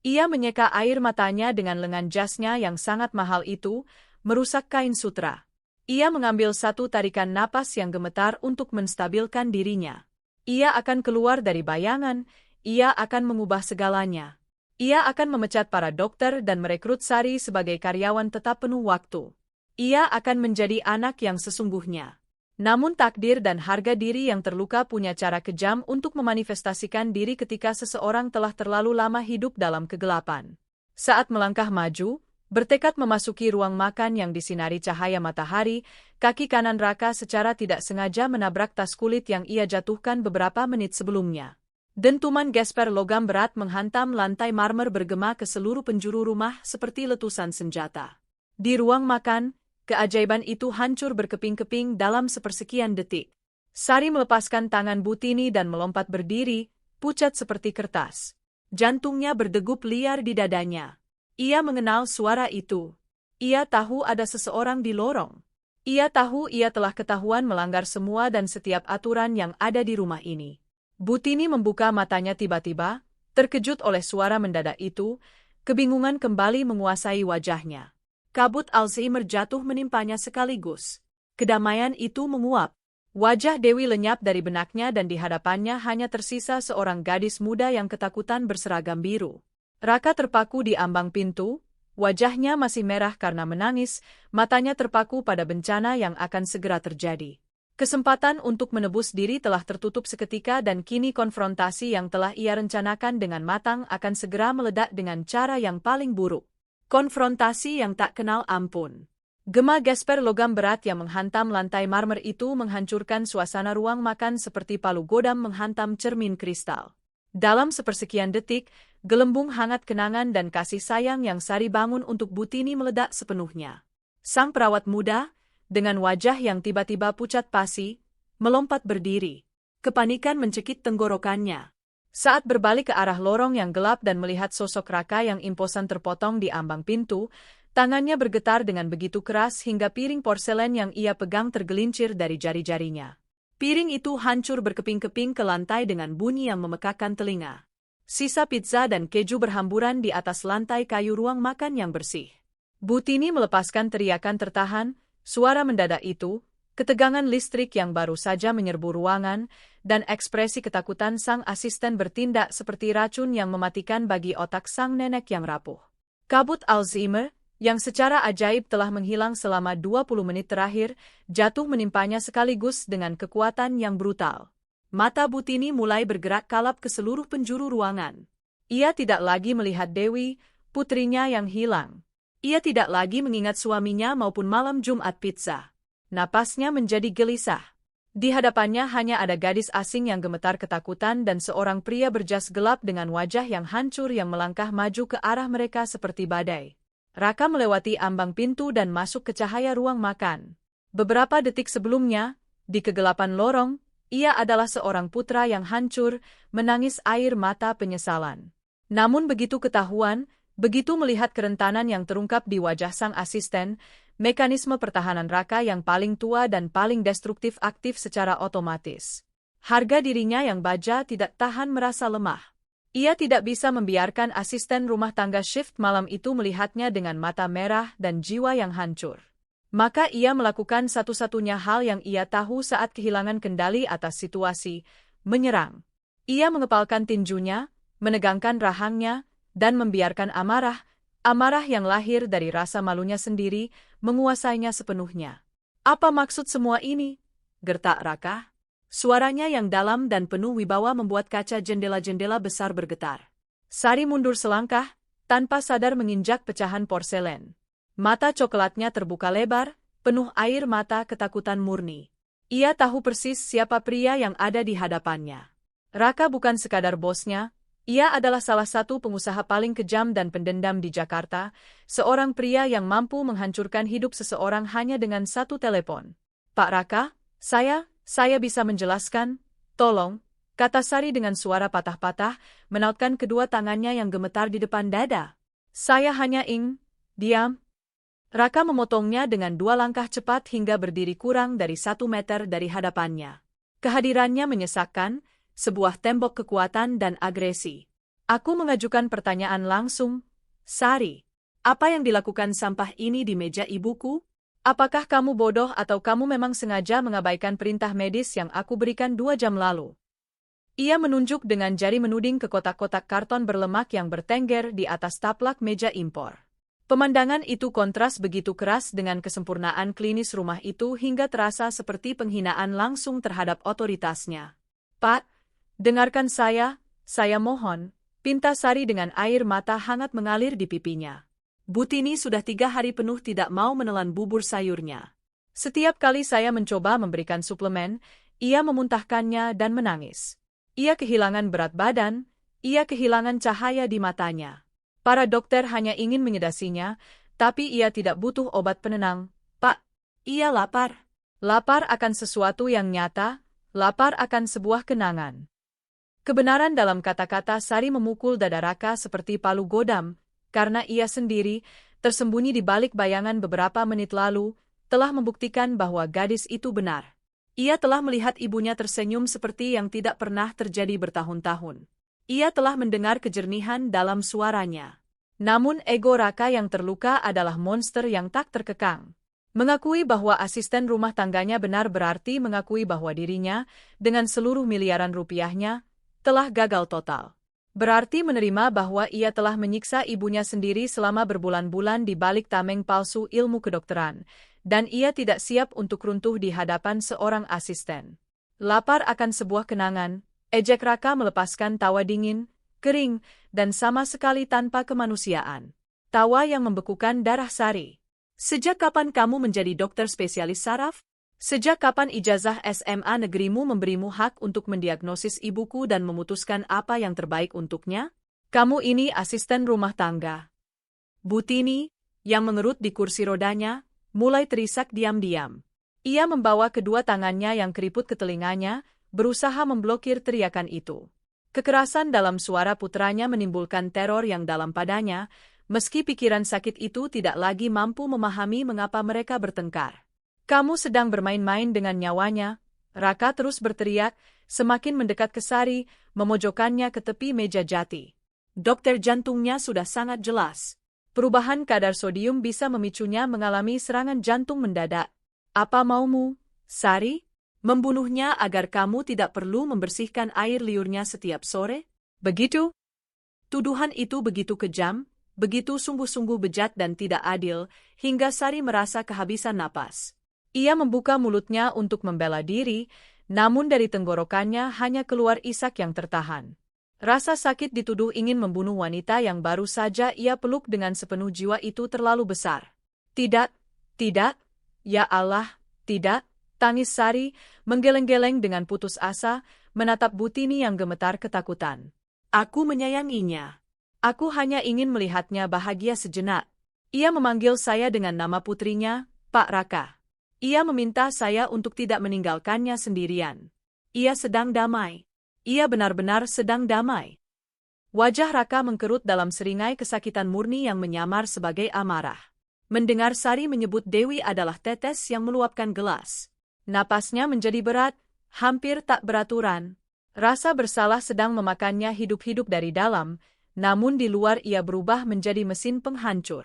Ia menyeka air matanya dengan lengan jasnya yang sangat mahal itu, merusak kain sutra. Ia mengambil satu tarikan napas yang gemetar untuk menstabilkan dirinya. Ia akan keluar dari bayangan, ia akan mengubah segalanya. Ia akan memecat para dokter dan merekrut Sari sebagai karyawan tetap penuh waktu. Ia akan menjadi anak yang sesungguhnya. Namun takdir dan harga diri yang terluka punya cara kejam untuk memanifestasikan diri ketika seseorang telah terlalu lama hidup dalam kegelapan. Saat melangkah maju, bertekad memasuki ruang makan yang disinari cahaya matahari, kaki kanan Raka secara tidak sengaja menabrak tas kulit yang ia jatuhkan beberapa menit sebelumnya. Dentuman gesper logam berat menghantam lantai marmer bergema ke seluruh penjuru rumah seperti letusan senjata. Di ruang makan, keajaiban itu hancur berkeping-keping dalam sepersekian detik. Sari melepaskan tangan Butini dan melompat berdiri, pucat seperti kertas. Jantungnya berdegup liar di dadanya. Ia mengenal suara itu. Ia tahu ada seseorang di lorong. Ia tahu ia telah ketahuan melanggar semua dan setiap aturan yang ada di rumah ini. Butini membuka matanya tiba-tiba, terkejut oleh suara mendadak itu, kebingungan kembali menguasai wajahnya. Kabut Alzheimer jatuh menimpanya sekaligus. Kedamaian itu menguap. Wajah Dewi lenyap dari benaknya dan di hadapannya hanya tersisa seorang gadis muda yang ketakutan berseragam biru. Raka terpaku di ambang pintu, wajahnya masih merah karena menangis, matanya terpaku pada bencana yang akan segera terjadi. Kesempatan untuk menebus diri telah tertutup seketika dan kini konfrontasi yang telah ia rencanakan dengan matang akan segera meledak dengan cara yang paling buruk. Konfrontasi yang tak kenal ampun. Gema gesper logam berat yang menghantam lantai marmer itu menghancurkan suasana ruang makan seperti palu godam menghantam cermin kristal. Dalam sepersekian detik, gelembung hangat kenangan dan kasih sayang yang Sari bangun untuk Butini meledak sepenuhnya. Sang perawat muda, dengan wajah yang tiba-tiba pucat pasi, melompat berdiri. Kepanikan mencekik tenggorokannya. Saat berbalik ke arah lorong yang gelap dan melihat sosok Raka yang imposan terpotong di ambang pintu, tangannya bergetar dengan begitu keras hingga piring porselen yang ia pegang tergelincir dari jari-jarinya. Piring itu hancur berkeping-keping ke lantai dengan bunyi yang memekakkan telinga. Sisa pizza dan keju berhamburan di atas lantai kayu ruang makan yang bersih. Butini melepaskan teriakan tertahan, suara mendadak itu, ketegangan listrik yang baru saja menyerbu ruangan, dan ekspresi ketakutan sang asisten bertindak seperti racun yang mematikan bagi otak sang nenek yang rapuh. Kabut Alzheimer, yang secara ajaib telah menghilang selama 20 menit terakhir, jatuh menimpanya sekaligus dengan kekuatan yang brutal. Mata Butini mulai bergerak kalap ke seluruh penjuru ruangan. Ia tidak lagi melihat Dewi, putrinya yang hilang. Ia tidak lagi mengingat suaminya maupun malam Jumat pizza. Napasnya menjadi gelisah. Di hadapannya hanya ada gadis asing yang gemetar ketakutan dan seorang pria berjas gelap dengan wajah yang hancur yang melangkah maju ke arah mereka seperti badai. Raka melewati ambang pintu dan masuk ke cahaya ruang makan. Beberapa detik sebelumnya, di kegelapan lorong, ia adalah seorang putra yang hancur, menangis air mata penyesalan. Namun begitu ketahuan, begitu melihat kerentanan yang terungkap di wajah sang asisten, mekanisme pertahanan Raka yang paling tua dan paling destruktif aktif secara otomatis. Harga dirinya yang baja tidak tahan merasa lemah. Ia tidak bisa membiarkan asisten rumah tangga shift malam itu melihatnya dengan mata merah dan jiwa yang hancur. Maka ia melakukan satu-satunya hal yang ia tahu saat kehilangan kendali atas situasi, menyerang. Ia mengepalkan tinjunya, menegangkan rahangnya, dan membiarkan amarah yang lahir dari rasa malunya sendiri, menguasainya sepenuhnya. Apa maksud semua ini? Gertak Raka. Suaranya yang dalam dan penuh wibawa membuat kaca jendela-jendela besar bergetar. Sari mundur selangkah, tanpa sadar menginjak pecahan porselen. Mata coklatnya terbuka lebar, penuh air mata ketakutan murni. Ia tahu persis siapa pria yang ada di hadapannya. Raka bukan sekadar bosnya, ia adalah salah satu pengusaha paling kejam dan pendendam di Jakarta, seorang pria yang mampu menghancurkan hidup seseorang hanya dengan satu telepon. Pak Raka, saya bisa menjelaskan, tolong, kata Sari dengan suara patah-patah, menautkan kedua tangannya yang gemetar di depan dada. Saya hanya diam. Raka memotongnya dengan 2 langkah cepat hingga berdiri kurang dari 1 meter dari hadapannya. Kehadirannya menyesakkan, sebuah tembok kekuatan dan agresi. Aku mengajukan pertanyaan langsung, Sari. Apa yang dilakukan sampah ini di meja ibuku? Apakah kamu bodoh atau kamu memang sengaja mengabaikan perintah medis yang aku berikan 2 jam lalu? Ia menunjuk dengan jari menuding ke kotak-kotak karton berlemak yang bertengger di atas taplak meja impor. Pemandangan itu kontras begitu keras dengan kesempurnaan klinis rumah itu hingga terasa seperti penghinaan langsung terhadap otoritasnya. "Pak, dengarkan saya mohon," pinta Sari dengan air mata hangat mengalir di pipinya. Butini sudah 3 hari penuh tidak mau menelan bubur sayurnya. Setiap kali saya mencoba memberikan suplemen, ia memuntahkannya dan menangis. Ia kehilangan berat badan, ia kehilangan cahaya di matanya. Para dokter hanya ingin menyedasinya, tapi ia tidak butuh obat penenang. "Pak, ia lapar. Lapar akan sesuatu yang nyata, lapar akan sebuah kenangan." Kebenaran dalam kata-kata Sari memukul dada Raka seperti palu godam, karena ia sendiri, tersembunyi di balik bayangan beberapa menit lalu, telah membuktikan bahwa gadis itu benar. Ia telah melihat ibunya tersenyum seperti yang tidak pernah terjadi bertahun-tahun. Ia telah mendengar kejernihan dalam suaranya. Namun ego Raka yang terluka adalah monster yang tak terkekang. Mengakui bahwa asisten rumah tangganya benar berarti mengakui bahwa dirinya, dengan seluruh miliaran rupiahnya, telah gagal total. Berarti menerima bahwa ia telah menyiksa ibunya sendiri selama berbulan-bulan di balik tameng palsu ilmu kedokteran, dan ia tidak siap untuk runtuh di hadapan seorang asisten. Lapar akan sebuah kenangan, ejek Raka melepaskan tawa dingin, kering, dan sama sekali tanpa kemanusiaan. Tawa yang membekukan darah Sari. "Sejak kapan kamu menjadi dokter spesialis saraf? Sejak kapan ijazah SMA negerimu memberimu hak untuk mendiagnosis ibuku dan memutuskan apa yang terbaik untuknya? Kamu ini asisten rumah tangga." Butini, yang mengerut di kursi rodanya, mulai terisak diam-diam. Ia membawa kedua tangannya yang keriput ke telinganya, berusaha memblokir teriakan itu. Kekerasan dalam suara putranya menimbulkan teror yang dalam padanya, meski pikiran sakit itu tidak lagi mampu memahami mengapa mereka bertengkar. "Kamu sedang bermain-main dengan nyawanya," Raka terus berteriak, semakin mendekat ke Sari, memojokkannya ke tepi meja jati. Dokter jantungnya sudah sangat jelas. Perubahan kadar sodium bisa memicunya mengalami serangan jantung mendadak. "Apa maumu, Sari? Membunuhnya agar kamu tidak perlu membersihkan air liurnya setiap sore? Begitu?" Tuduhan itu begitu kejam, begitu sungguh-sungguh bejat dan tidak adil, hingga Sari merasa kehabisan napas. Ia membuka mulutnya untuk membela diri, namun dari tenggorokannya hanya keluar isak yang tertahan. Rasa sakit dituduh ingin membunuh wanita yang baru saja ia peluk dengan sepenuh jiwa itu terlalu besar. "Tidak, tidak, ya Allah, tidak," tangis Sari, menggeleng-geleng dengan putus asa, menatap Butini yang gemetar ketakutan. "Aku menyayanginya. Aku hanya ingin melihatnya bahagia sejenak. Ia memanggil saya dengan nama putrinya, Pak Raka. Ia meminta saya untuk tidak meninggalkannya sendirian. Ia sedang damai. Ia benar-benar sedang damai." Wajah Raka mengkerut dalam seringai kesakitan murni yang menyamar sebagai amarah. Mendengar Sari menyebut Dewi adalah tetes yang meluapkan gelas. Napasnya menjadi berat, hampir tak beraturan. Rasa bersalah sedang memakannya hidup-hidup dari dalam, namun di luar ia berubah menjadi mesin penghancur.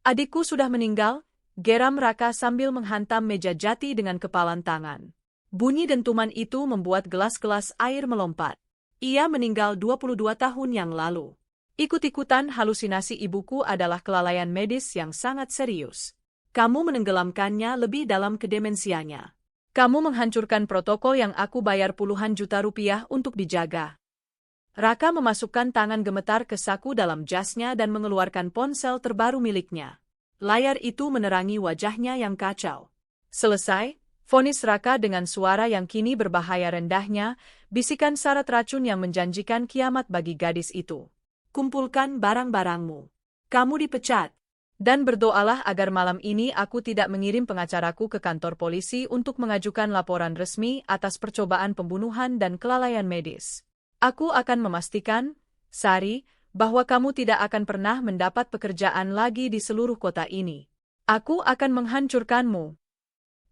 "Adikku sudah meninggal," geram Raka sambil menghantam meja jati dengan kepalan tangan. Bunyi dentuman itu membuat gelas-gelas air melompat. "Ia meninggal 22 tahun yang lalu. Ikut-ikutan halusinasi ibuku adalah kelalaian medis yang sangat serius. Kamu menenggelamkannya lebih dalam ke demensianya. Kamu menghancurkan protokol yang aku bayar puluhan juta rupiah untuk dijaga." Raka memasukkan tangan gemetar ke saku dalam jasnya dan mengeluarkan ponsel terbaru miliknya. Layar itu menerangi wajahnya yang kacau. "Selesai," vonis Raka dengan suara yang kini berbahaya rendahnya, bisikan syarat racun yang menjanjikan kiamat bagi gadis itu. "Kumpulkan barang-barangmu. Kamu dipecat. Dan berdoalah agar malam ini aku tidak mengirim pengacaraku ke kantor polisi untuk mengajukan laporan resmi atas percobaan pembunuhan dan kelalaian medis. Aku akan memastikan, Sari, bahwa kamu tidak akan pernah mendapat pekerjaan lagi di seluruh kota ini. Aku akan menghancurkanmu."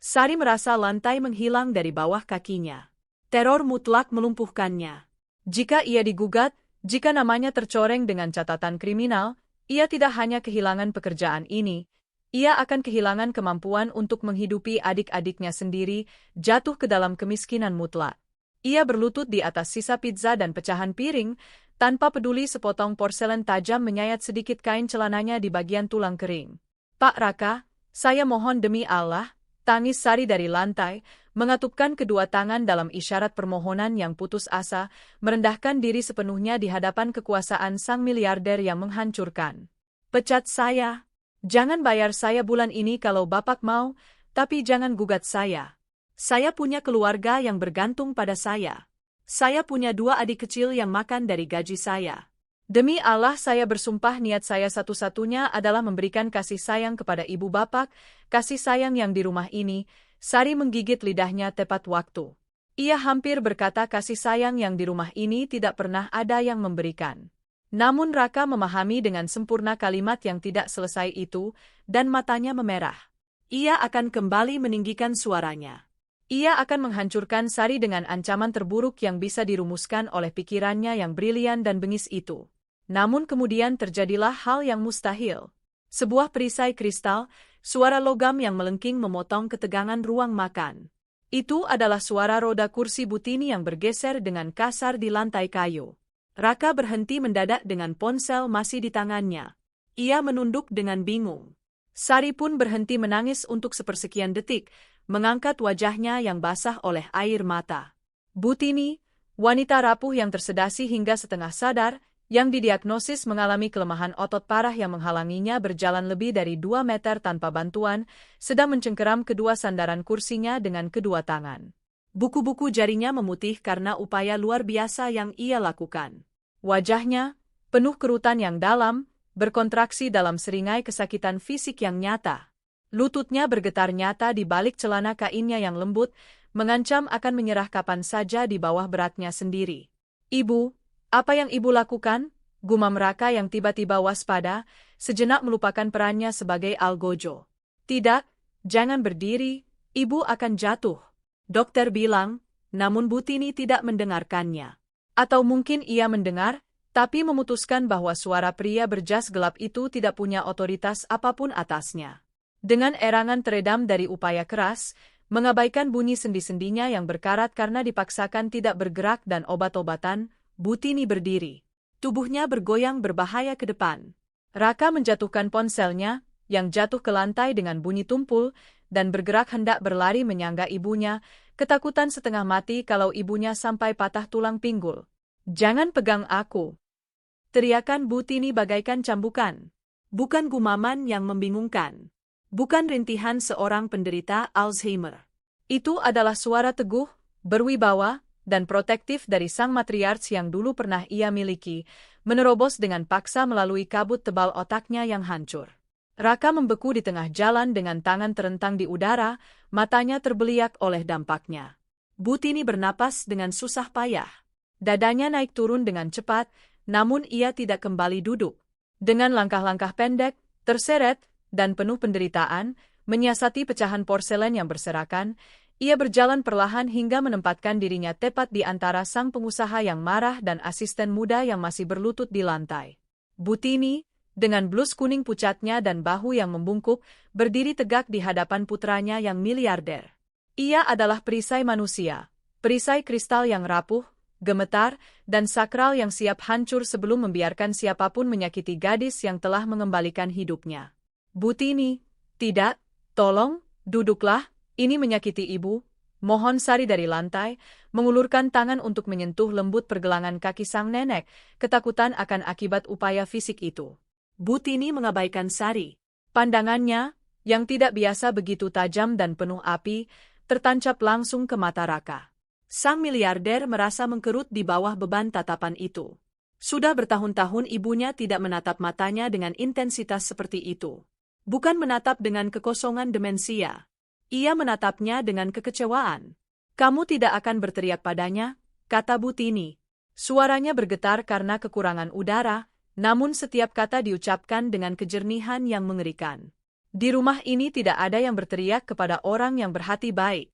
Sari merasa lantai menghilang dari bawah kakinya. Teror mutlak melumpuhkannya. Jika ia digugat, jika namanya tercoreng dengan catatan kriminal, ia tidak hanya kehilangan pekerjaan ini, ia akan kehilangan kemampuan untuk menghidupi adik-adiknya sendiri, jatuh ke dalam kemiskinan mutlak. Ia berlutut di atas sisa pizza dan pecahan piring, Tanpa peduli sepotong porselen tajam menyayat sedikit kain celananya di bagian tulang kering. "Pak Raka, saya mohon demi Allah," tangis Sari dari lantai, mengatupkan kedua tangan dalam isyarat permohonan yang putus asa, merendahkan diri sepenuhnya di hadapan kekuasaan sang miliarder yang menghancurkan. "Pecat saya. Jangan bayar saya bulan ini kalau Bapak mau, tapi jangan gugat saya. Saya punya keluarga yang bergantung pada saya. Saya punya 2 adik kecil yang makan dari gaji saya. Demi Allah saya bersumpah niat saya satu-satunya adalah memberikan kasih sayang kepada ibu bapak, kasih sayang yang di rumah ini." Sari menggigit lidahnya tepat waktu. Ia hampir berkata kasih sayang yang di rumah ini tidak pernah ada yang memberikan. Namun Raka memahami dengan sempurna kalimat yang tidak selesai itu, dan matanya memerah. Ia akan kembali meninggikan suaranya. Ia akan menghancurkan Sari dengan ancaman terburuk yang bisa dirumuskan oleh pikirannya yang brilian dan bengis itu. Namun kemudian terjadilah hal yang mustahil. Sebuah perisai kristal, suara logam yang melengking memotong ketegangan ruang makan. Itu adalah suara roda kursi Butini yang bergeser dengan kasar di lantai kayu. Raka berhenti mendadak dengan ponsel masih di tangannya. Ia menunduk dengan bingung. Sari pun berhenti menangis untuk sepersekian detik, mengangkat wajahnya yang basah oleh air mata. Butini, wanita rapuh yang tersedasi hingga setengah sadar, yang didiagnosis mengalami kelemahan otot parah yang menghalanginya berjalan lebih dari 2 meter tanpa bantuan, sedang mencengkeram kedua sandaran kursinya dengan kedua tangan. Buku-buku jarinya memutih karena upaya luar biasa yang ia lakukan. Wajahnya, penuh kerutan yang dalam, berkontraksi dalam seringai kesakitan fisik yang nyata. Lututnya bergetar nyata di balik celana kainnya yang lembut, mengancam akan menyerah kapan saja di bawah beratnya sendiri. "Ibu, apa yang ibu lakukan?" gumam Raka yang tiba-tiba waspada, sejenak melupakan perannya sebagai algojo. "Tidak, jangan berdiri, ibu akan jatuh," dokter bilang, namun Butini tidak mendengarkannya. Atau mungkin ia mendengar, tapi memutuskan bahwa suara pria berjas gelap itu tidak punya otoritas apapun atasnya. Dengan erangan teredam dari upaya keras, mengabaikan bunyi sendi-sendinya yang berkarat karena dipaksakan tidak bergerak dan obat-obatan, Butini berdiri. Tubuhnya bergoyang berbahaya ke depan. Raka menjatuhkan ponselnya, yang jatuh ke lantai dengan bunyi tumpul, dan bergerak hendak berlari menyangga ibunya, ketakutan setengah mati kalau ibunya sampai patah tulang pinggul. "Jangan pegang aku!" teriakan Butini bagaikan cambukan. Bukan gumaman yang membingungkan. Bukan rintihan seorang penderita Alzheimer. Itu adalah suara teguh, berwibawa, dan protektif dari sang matriarch yang dulu pernah ia miliki, menerobos dengan paksa melalui kabut tebal otaknya yang hancur. Raka membeku di tengah jalan dengan tangan terentang di udara, matanya terbeliak oleh dampaknya. Butini bernapas dengan susah payah. Dadanya naik turun dengan cepat, namun ia tidak kembali duduk. Dengan langkah-langkah pendek, terseret, dan penuh penderitaan, menyiasati pecahan porselen yang berserakan, ia berjalan perlahan hingga menempatkan dirinya tepat di antara sang pengusaha yang marah dan asisten muda yang masih berlutut di lantai. Butini, dengan blus kuning pucatnya dan bahu yang membungkuk, berdiri tegak di hadapan putranya yang miliarder. Ia adalah perisai manusia, perisai kristal yang rapuh, gemetar, dan sakral yang siap hancur sebelum membiarkan siapapun menyakiti gadis yang telah mengembalikan hidupnya. "Butini, tidak, tolong, duduklah. Ini menyakiti ibu," mohon Sari dari lantai, mengulurkan tangan untuk menyentuh lembut pergelangan kaki sang nenek, ketakutan akan akibat upaya fisik itu. Butini mengabaikan Sari. Pandangannya, yang tidak biasa begitu tajam dan penuh api, tertancap langsung ke mata Raka. Sang miliarder merasa mengkerut di bawah beban tatapan itu. Sudah bertahun-tahun ibunya tidak menatap matanya dengan intensitas seperti itu. Bukan menatap dengan kekosongan demensia. Ia menatapnya dengan kekecewaan. "Kamu tidak akan berteriak padanya," kata Butini. Suaranya bergetar karena kekurangan udara, namun setiap kata diucapkan dengan kejernihan yang mengerikan. "Di rumah ini tidak ada yang berteriak kepada orang yang berhati baik."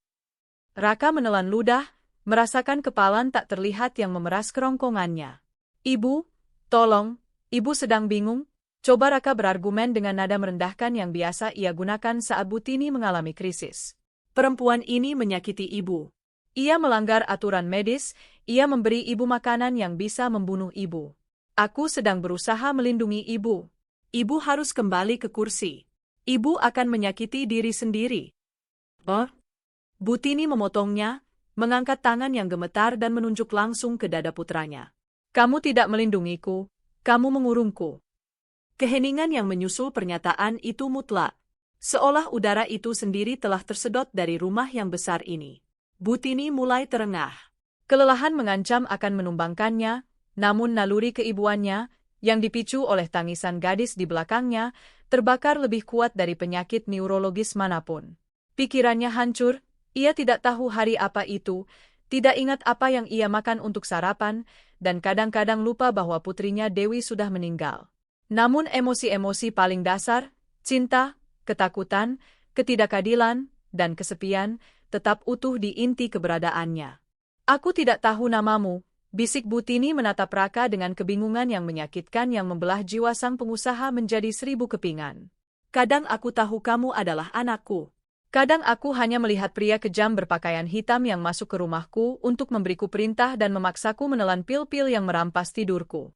Raka menelan ludah, merasakan kepalan tak terlihat yang memeras kerongkongannya. "Ibu, tolong, ibu sedang bingung." Coba Raka berargumen dengan nada merendahkan yang biasa ia gunakan saat Butini mengalami krisis. "Perempuan ini menyakiti ibu. Ia melanggar aturan medis, ia memberi ibu makanan yang bisa membunuh ibu. Aku sedang berusaha melindungi ibu. Ibu harus kembali ke kursi. Ibu akan menyakiti diri sendiri. Oh? Butini memotongnya, mengangkat tangan yang gemetar dan menunjuk langsung ke dada putranya. Kamu tidak melindungiku, kamu mengurungku. Keheningan yang menyusul pernyataan itu mutlak. Seolah udara itu sendiri telah tersedot dari rumah yang besar ini. Butini mulai terengah. Kelelahan mengancam akan menumbangkannya, namun naluri keibuannya, yang dipicu oleh tangisan gadis di belakangnya, terbakar lebih kuat dari penyakit neurologis manapun. Pikirannya hancur, ia tidak tahu hari apa itu, tidak ingat apa yang ia makan untuk sarapan, dan kadang-kadang lupa bahwa putrinya Dewi sudah meninggal. Namun emosi-emosi paling dasar, cinta, ketakutan, ketidakadilan, dan kesepian, tetap utuh di inti keberadaannya. Aku tidak tahu namamu, bisik Butini menatap Raka dengan kebingungan yang menyakitkan yang membelah jiwa sang pengusaha menjadi 1000 kepingan. Kadang aku tahu kamu adalah anakku. Kadang aku hanya melihat pria kejam berpakaian hitam yang masuk ke rumahku untuk memberiku perintah dan memaksaku menelan pil-pil yang merampas tidurku.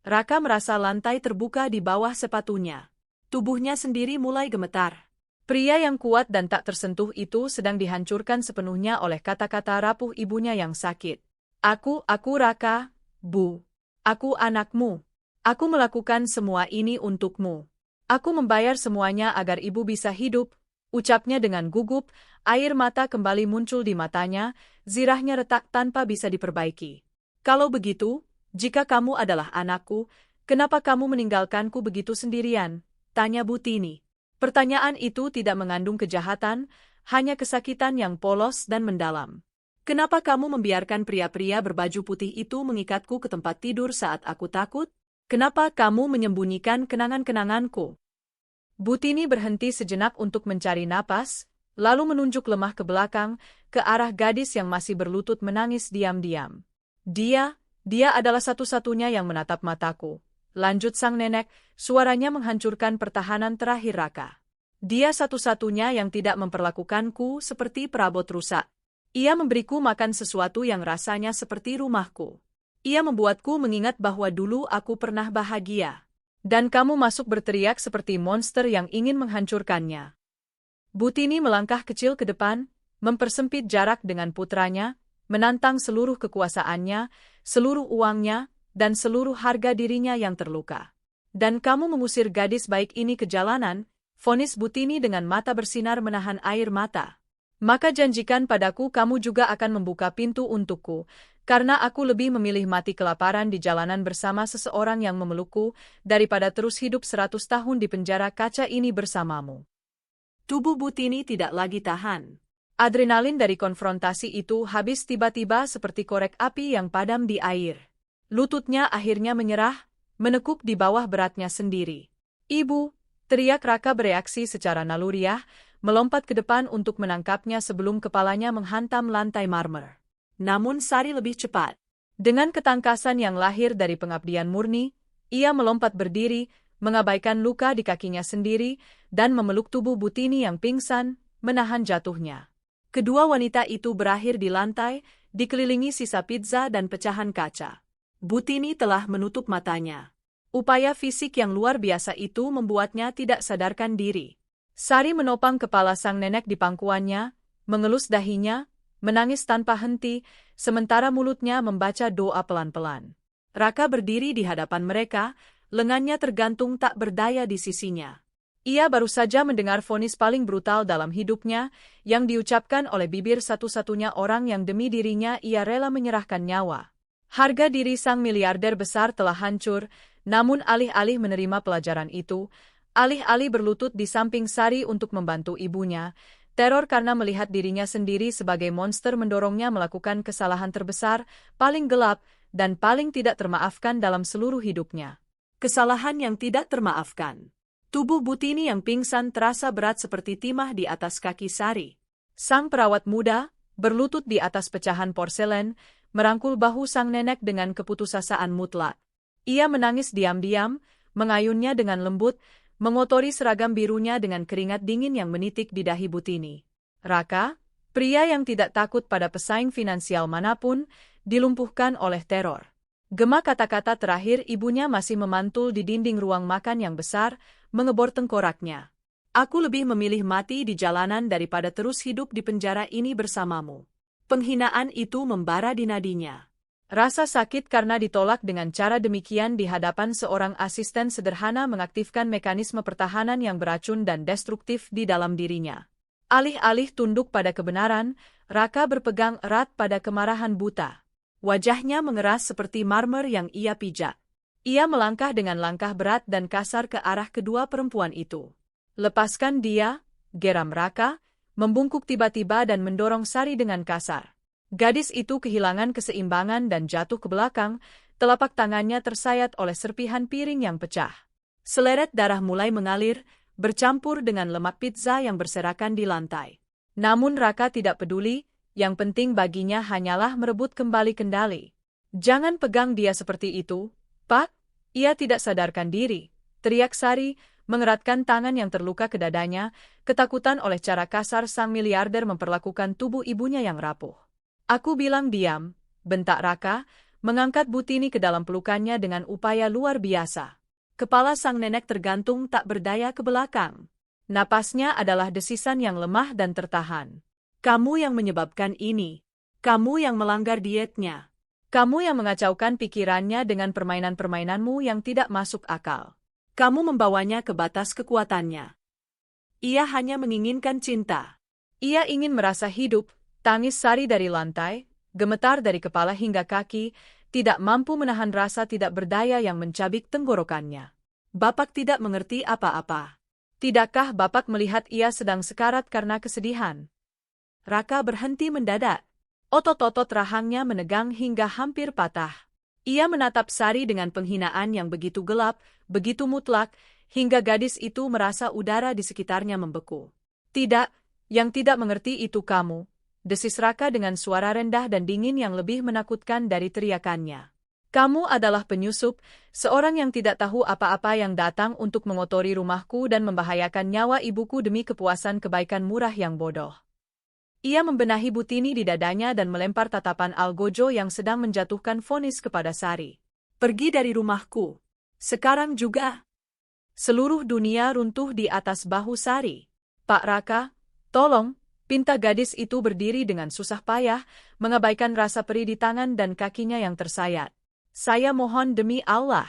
Raka merasa lantai terbuka di bawah sepatunya. Tubuhnya sendiri mulai gemetar. Pria yang kuat dan tak tersentuh itu sedang dihancurkan sepenuhnya oleh kata-kata rapuh ibunya yang sakit. Aku Raka, Bu. Aku anakmu. Aku melakukan semua ini untukmu. Aku membayar semuanya agar ibu bisa hidup, ucapnya dengan gugup, air mata kembali muncul di matanya, zirahnya retak tanpa bisa diperbaiki. Kalau begitu, jika kamu adalah anakku, kenapa kamu meninggalkanku begitu sendirian? Tanya Butini. Pertanyaan itu tidak mengandung kejahatan, hanya kesakitan yang polos dan mendalam. Kenapa kamu membiarkan pria-pria berbaju putih itu mengikatku ke tempat tidur saat aku takut? Kenapa kamu menyembunyikan kenangan-kenanganku? Butini berhenti sejenak untuk mencari napas, lalu menunjuk lemah ke belakang, ke arah gadis yang masih berlutut menangis diam-diam. Dia adalah satu-satunya yang menatap mataku. Lanjut sang nenek, suaranya menghancurkan pertahanan terakhir Raka. Dia satu-satunya yang tidak memperlakukanku seperti perabot rusak. Ia memberiku makan sesuatu yang rasanya seperti rumahku. Ia membuatku mengingat bahwa dulu aku pernah bahagia. Dan kamu masuk berteriak seperti monster yang ingin menghancurkannya. Butini melangkah kecil ke depan, mempersempit jarak dengan putranya, menantang seluruh kekuasaannya, seluruh uangnya, dan seluruh harga dirinya yang terluka. Dan kamu mengusir gadis baik ini ke jalanan, vonis Butini dengan mata bersinar menahan air mata. Maka janjikan padaku kamu juga akan membuka pintu untukku, karena aku lebih memilih mati kelaparan di jalanan bersama seseorang yang memelukku, daripada terus hidup 100 tahun di penjara kaca ini bersamamu. Tubuh Butini tidak lagi tahan. Adrenalin dari konfrontasi itu habis tiba-tiba seperti korek api yang padam di air. Lututnya akhirnya menyerah, menekuk di bawah beratnya sendiri. Ibu, teriak Raka bereaksi secara naluriah, melompat ke depan untuk menangkapnya sebelum kepalanya menghantam lantai marmer. Namun Sari lebih cepat. Dengan ketangkasan yang lahir dari pengabdian murni, ia melompat berdiri, mengabaikan luka di kakinya sendiri, dan memeluk tubuh Butini yang pingsan, menahan jatuhnya. Kedua wanita itu berakhir di lantai, dikelilingi sisa pizza dan pecahan kaca. Butini telah menutup matanya. Upaya fisik yang luar biasa itu membuatnya tidak sadarkan diri. Sari menopang kepala sang nenek di pangkuannya, mengelus dahinya, menangis tanpa henti, sementara mulutnya membaca doa pelan-pelan. Raka berdiri di hadapan mereka, lengannya tergantung tak berdaya di sisinya. Ia baru saja mendengar vonis paling brutal dalam hidupnya, yang diucapkan oleh bibir satu-satunya orang yang demi dirinya ia rela menyerahkan nyawa. Harga diri sang miliarder besar telah hancur, namun alih-alih menerima pelajaran itu, alih-alih berlutut di samping Sari untuk membantu ibunya, teror karena melihat dirinya sendiri sebagai monster mendorongnya melakukan kesalahan terbesar, paling gelap, dan paling tidak termaafkan dalam seluruh hidupnya. Kesalahan yang tidak termaafkan. Tubuh Butini yang pingsan terasa berat seperti timah di atas kaki Sari. Sang perawat muda, berlutut di atas pecahan porselen, merangkul bahu sang nenek dengan keputusasaan mutlak. Ia menangis diam-diam, mengayunnya dengan lembut, mengotori seragam birunya dengan keringat dingin yang menitik di dahi Butini. Raka, Pria yang tidak takut pada pesaing finansial manapun, dilumpuhkan oleh teror. Gema kata-kata terakhir ibunya masih memantul di dinding ruang makan yang besar, mengebor tengkoraknya. Aku lebih memilih mati di jalanan daripada terus hidup di penjara ini bersamamu. Penghinaan itu membara di nadinya. Rasa sakit karena ditolak dengan cara demikian di hadapan seorang asisten sederhana mengaktifkan mekanisme pertahanan yang beracun dan destruktif di dalam dirinya. Alih-alih tunduk pada kebenaran, Raka berpegang erat pada kemarahan buta. Wajahnya mengeras seperti marmer yang ia pijak. Ia melangkah dengan langkah berat dan kasar ke arah kedua perempuan itu. Lepaskan dia, geram Raka, membungkuk tiba-tiba dan mendorong Sari dengan kasar. Gadis itu kehilangan keseimbangan dan jatuh ke belakang, telapak tangannya tersayat oleh serpihan piring yang pecah. Seleret darah mulai mengalir, bercampur dengan lemak pizza yang berserakan di lantai. Namun Raka tidak peduli, yang penting baginya hanyalah merebut kembali kendali. Jangan pegang dia seperti itu, Pak. Ia tidak sadarkan diri, teriak Sari, mengeratkan tangan yang terluka ke dadanya, ketakutan oleh cara kasar sang miliarder memperlakukan tubuh ibunya yang rapuh. Aku bilang diam, bentak Raka, mengangkat Butini ke dalam pelukannya dengan upaya luar biasa. Kepala sang nenek tergantung tak berdaya ke belakang. Napasnya adalah desisan yang lemah dan tertahan. Kamu yang menyebabkan ini. Kamu yang melanggar dietnya. Kamu yang mengacaukan pikirannya dengan permainan-permainanmu yang tidak masuk akal. Kamu membawanya ke batas kekuatannya. Ia hanya menginginkan cinta. Ia ingin merasa hidup, tangis Sari dari lantai, gemetar dari kepala hingga kaki, tidak mampu menahan rasa tidak berdaya yang mencabik tenggorokannya. Bapak tidak mengerti apa-apa. Tidakkah Bapak melihat ia sedang sekarat karena kesedihan? Raka berhenti mendadak. Otot-otot rahangnya menegang hingga hampir patah. Ia menatap Sari dengan penghinaan yang begitu gelap, begitu mutlak, hingga gadis itu merasa udara di sekitarnya membeku. Tidak, yang tidak mengerti itu kamu, desis Raka dengan suara rendah dan dingin yang lebih menakutkan dari teriakannya. Kamu adalah penyusup, seorang yang tidak tahu apa-apa yang datang untuk mengotori rumahku dan membahayakan nyawa ibuku demi kepuasan kebaikan murah yang bodoh. Ia membenahi Butini di dadanya dan melempar tatapan Algojo yang sedang menjatuhkan vonis kepada Sari. Pergi dari rumahku. Sekarang juga. Seluruh dunia runtuh di atas bahu Sari. Pak Raka, tolong. Pinta gadis itu berdiri dengan susah payah, mengabaikan rasa perih di tangan dan kakinya yang tersayat. Saya mohon demi Allah.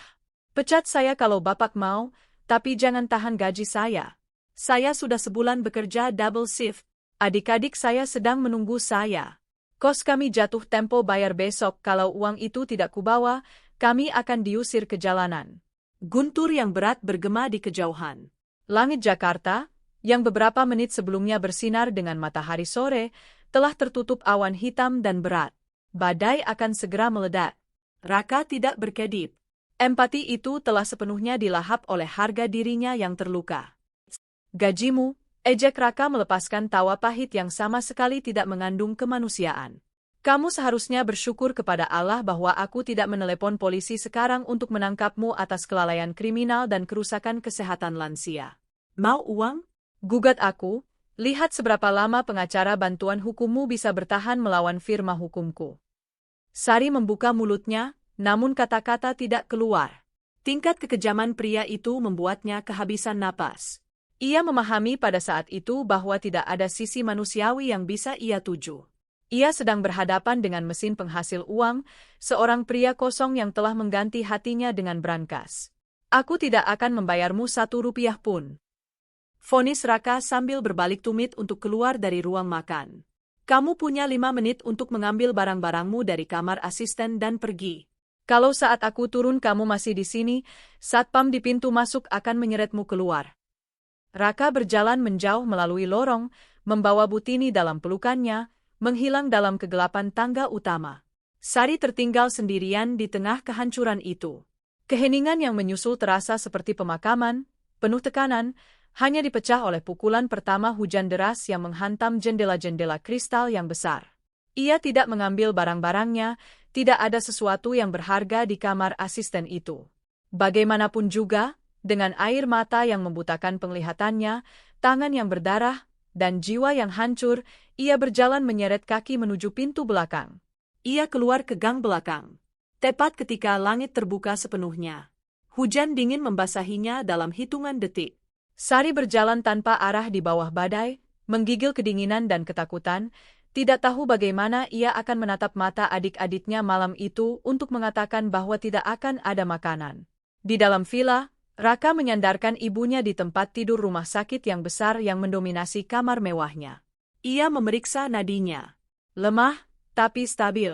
Pecat saya kalau Bapak mau, tapi jangan tahan gaji saya. Saya sudah sebulan bekerja double shift. Adik-adik saya sedang menunggu saya. Kos kami jatuh tempo bayar besok, kalau uang itu tidak kubawa, kami akan diusir ke jalanan. Guntur yang berat bergema di kejauhan. Langit Jakarta, yang beberapa menit sebelumnya bersinar dengan matahari sore, telah tertutup awan hitam dan berat. Badai akan segera meledak. Raka tidak berkedip. Empati itu telah sepenuhnya dilahap oleh harga dirinya yang terluka. Gajimu, ejek Raka melepaskan tawa pahit yang sama sekali tidak mengandung kemanusiaan. Kamu seharusnya bersyukur kepada Allah bahwa aku tidak menelepon polisi sekarang untuk menangkapmu atas kelalaian kriminal dan kerusakan kesehatan lansia. Mau uang? Gugat aku, lihat seberapa lama pengacara bantuan hukummu bisa bertahan melawan firma hukumku. Sari membuka mulutnya, namun kata-kata tidak keluar. Tingkat kekejaman pria itu membuatnya kehabisan napas. Ia memahami pada saat itu bahwa tidak ada sisi manusiawi yang bisa ia tuju. Ia sedang berhadapan dengan mesin penghasil uang, seorang pria kosong yang telah mengganti hatinya dengan brankas. Aku tidak akan membayarmu 1 rupiah pun. Vonis Raka sambil berbalik tumit untuk keluar dari ruang makan. Kamu punya 5 menit untuk mengambil barang-barangmu dari kamar asisten dan pergi. Kalau saat aku turun kamu masih di sini, satpam di pintu masuk akan menyeretmu keluar. Raka berjalan menjauh melalui lorong, membawa Butini dalam pelukannya, menghilang dalam kegelapan tangga utama. Sari tertinggal sendirian di tengah kehancuran itu. Keheningan yang menyusul terasa seperti pemakaman, penuh tekanan, hanya dipecah oleh pukulan pertama hujan deras yang menghantam jendela-jendela kristal yang besar. Ia tidak mengambil barang-barangnya, tidak ada sesuatu yang berharga di kamar asisten itu. Bagaimanapun juga, dengan air mata yang membutakan penglihatannya, tangan yang berdarah, dan jiwa yang hancur, ia berjalan menyeret kaki menuju pintu belakang. Ia keluar ke gang belakang. Tepat ketika langit terbuka sepenuhnya. Hujan dingin membasahinya dalam hitungan detik. Sari berjalan tanpa arah di bawah badai, menggigil kedinginan dan ketakutan, tidak tahu bagaimana ia akan menatap mata adik-adiknya malam itu untuk mengatakan bahwa tidak akan ada makanan. Di dalam villa, Raka menyandarkan ibunya di tempat tidur rumah sakit yang besar yang mendominasi kamar mewahnya. Ia memeriksa nadinya. Lemah, tapi stabil.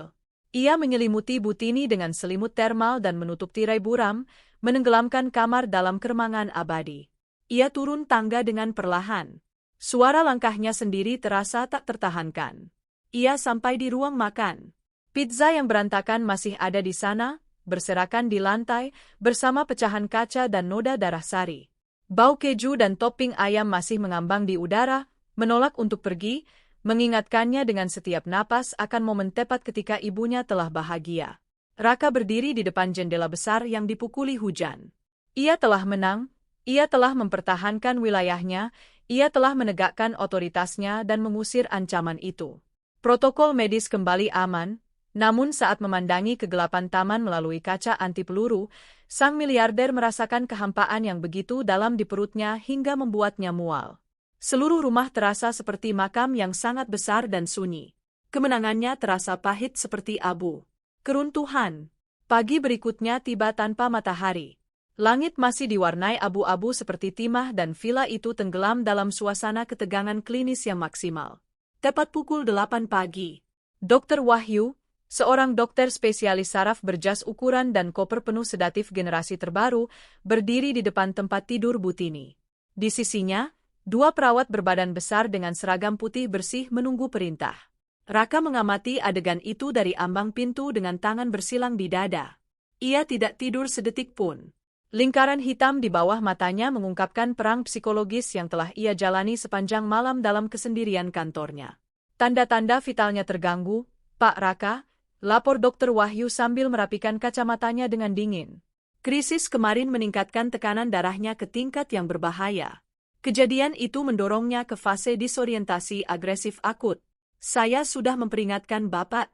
Ia menyelimuti Butini dengan selimut termal dan menutup tirai buram, menenggelamkan kamar dalam keremangan abadi. Ia turun tangga dengan perlahan. Suara langkahnya sendiri terasa tak tertahankan. Ia sampai di ruang makan. Pizza yang berantakan masih ada di sana, berserakan di lantai, bersama pecahan kaca dan noda darah sari. Bau keju dan topping ayam masih mengambang di udara, menolak untuk pergi, mengingatkannya dengan setiap napas akan momen tepat ketika ibunya telah bahagia. Raka berdiri di depan jendela besar yang dipukuli hujan. Ia telah menang, ia telah mempertahankan wilayahnya, ia telah menegakkan otoritasnya dan mengusir ancaman itu. Protokol medis kembali aman, namun saat memandangi kegelapan taman melalui kaca anti peluru, sang miliarder merasakan kehampaan yang begitu dalam di perutnya hingga membuatnya mual. Seluruh rumah terasa seperti makam yang sangat besar dan sunyi. Kemenangannya terasa pahit seperti abu. Keruntuhan. Pagi berikutnya tiba tanpa matahari. Langit masih diwarnai abu-abu seperti timah dan villa itu tenggelam dalam suasana ketegangan klinis yang maksimal. Tepat pukul 8 pagi. Dr. Wahyu, seorang dokter spesialis saraf berjas ukuran dan koper penuh sedatif generasi terbaru, berdiri di depan tempat tidur Butini. Di sisinya, dua perawat berbadan besar dengan seragam putih bersih menunggu perintah. Raka mengamati adegan itu dari ambang pintu dengan tangan bersilang di dada. Ia tidak tidur sedetik pun. Lingkaran hitam di bawah matanya mengungkapkan perang psikologis yang telah ia jalani sepanjang malam dalam kesendirian kantornya. Tanda-tanda vitalnya terganggu, Pak Raka, lapor Dr. Wahyu sambil merapikan kacamatanya dengan dingin. Krisis kemarin meningkatkan tekanan darahnya ke tingkat yang berbahaya. Kejadian itu mendorongnya ke fase disorientasi agresif akut. Saya sudah memperingatkan Bapak.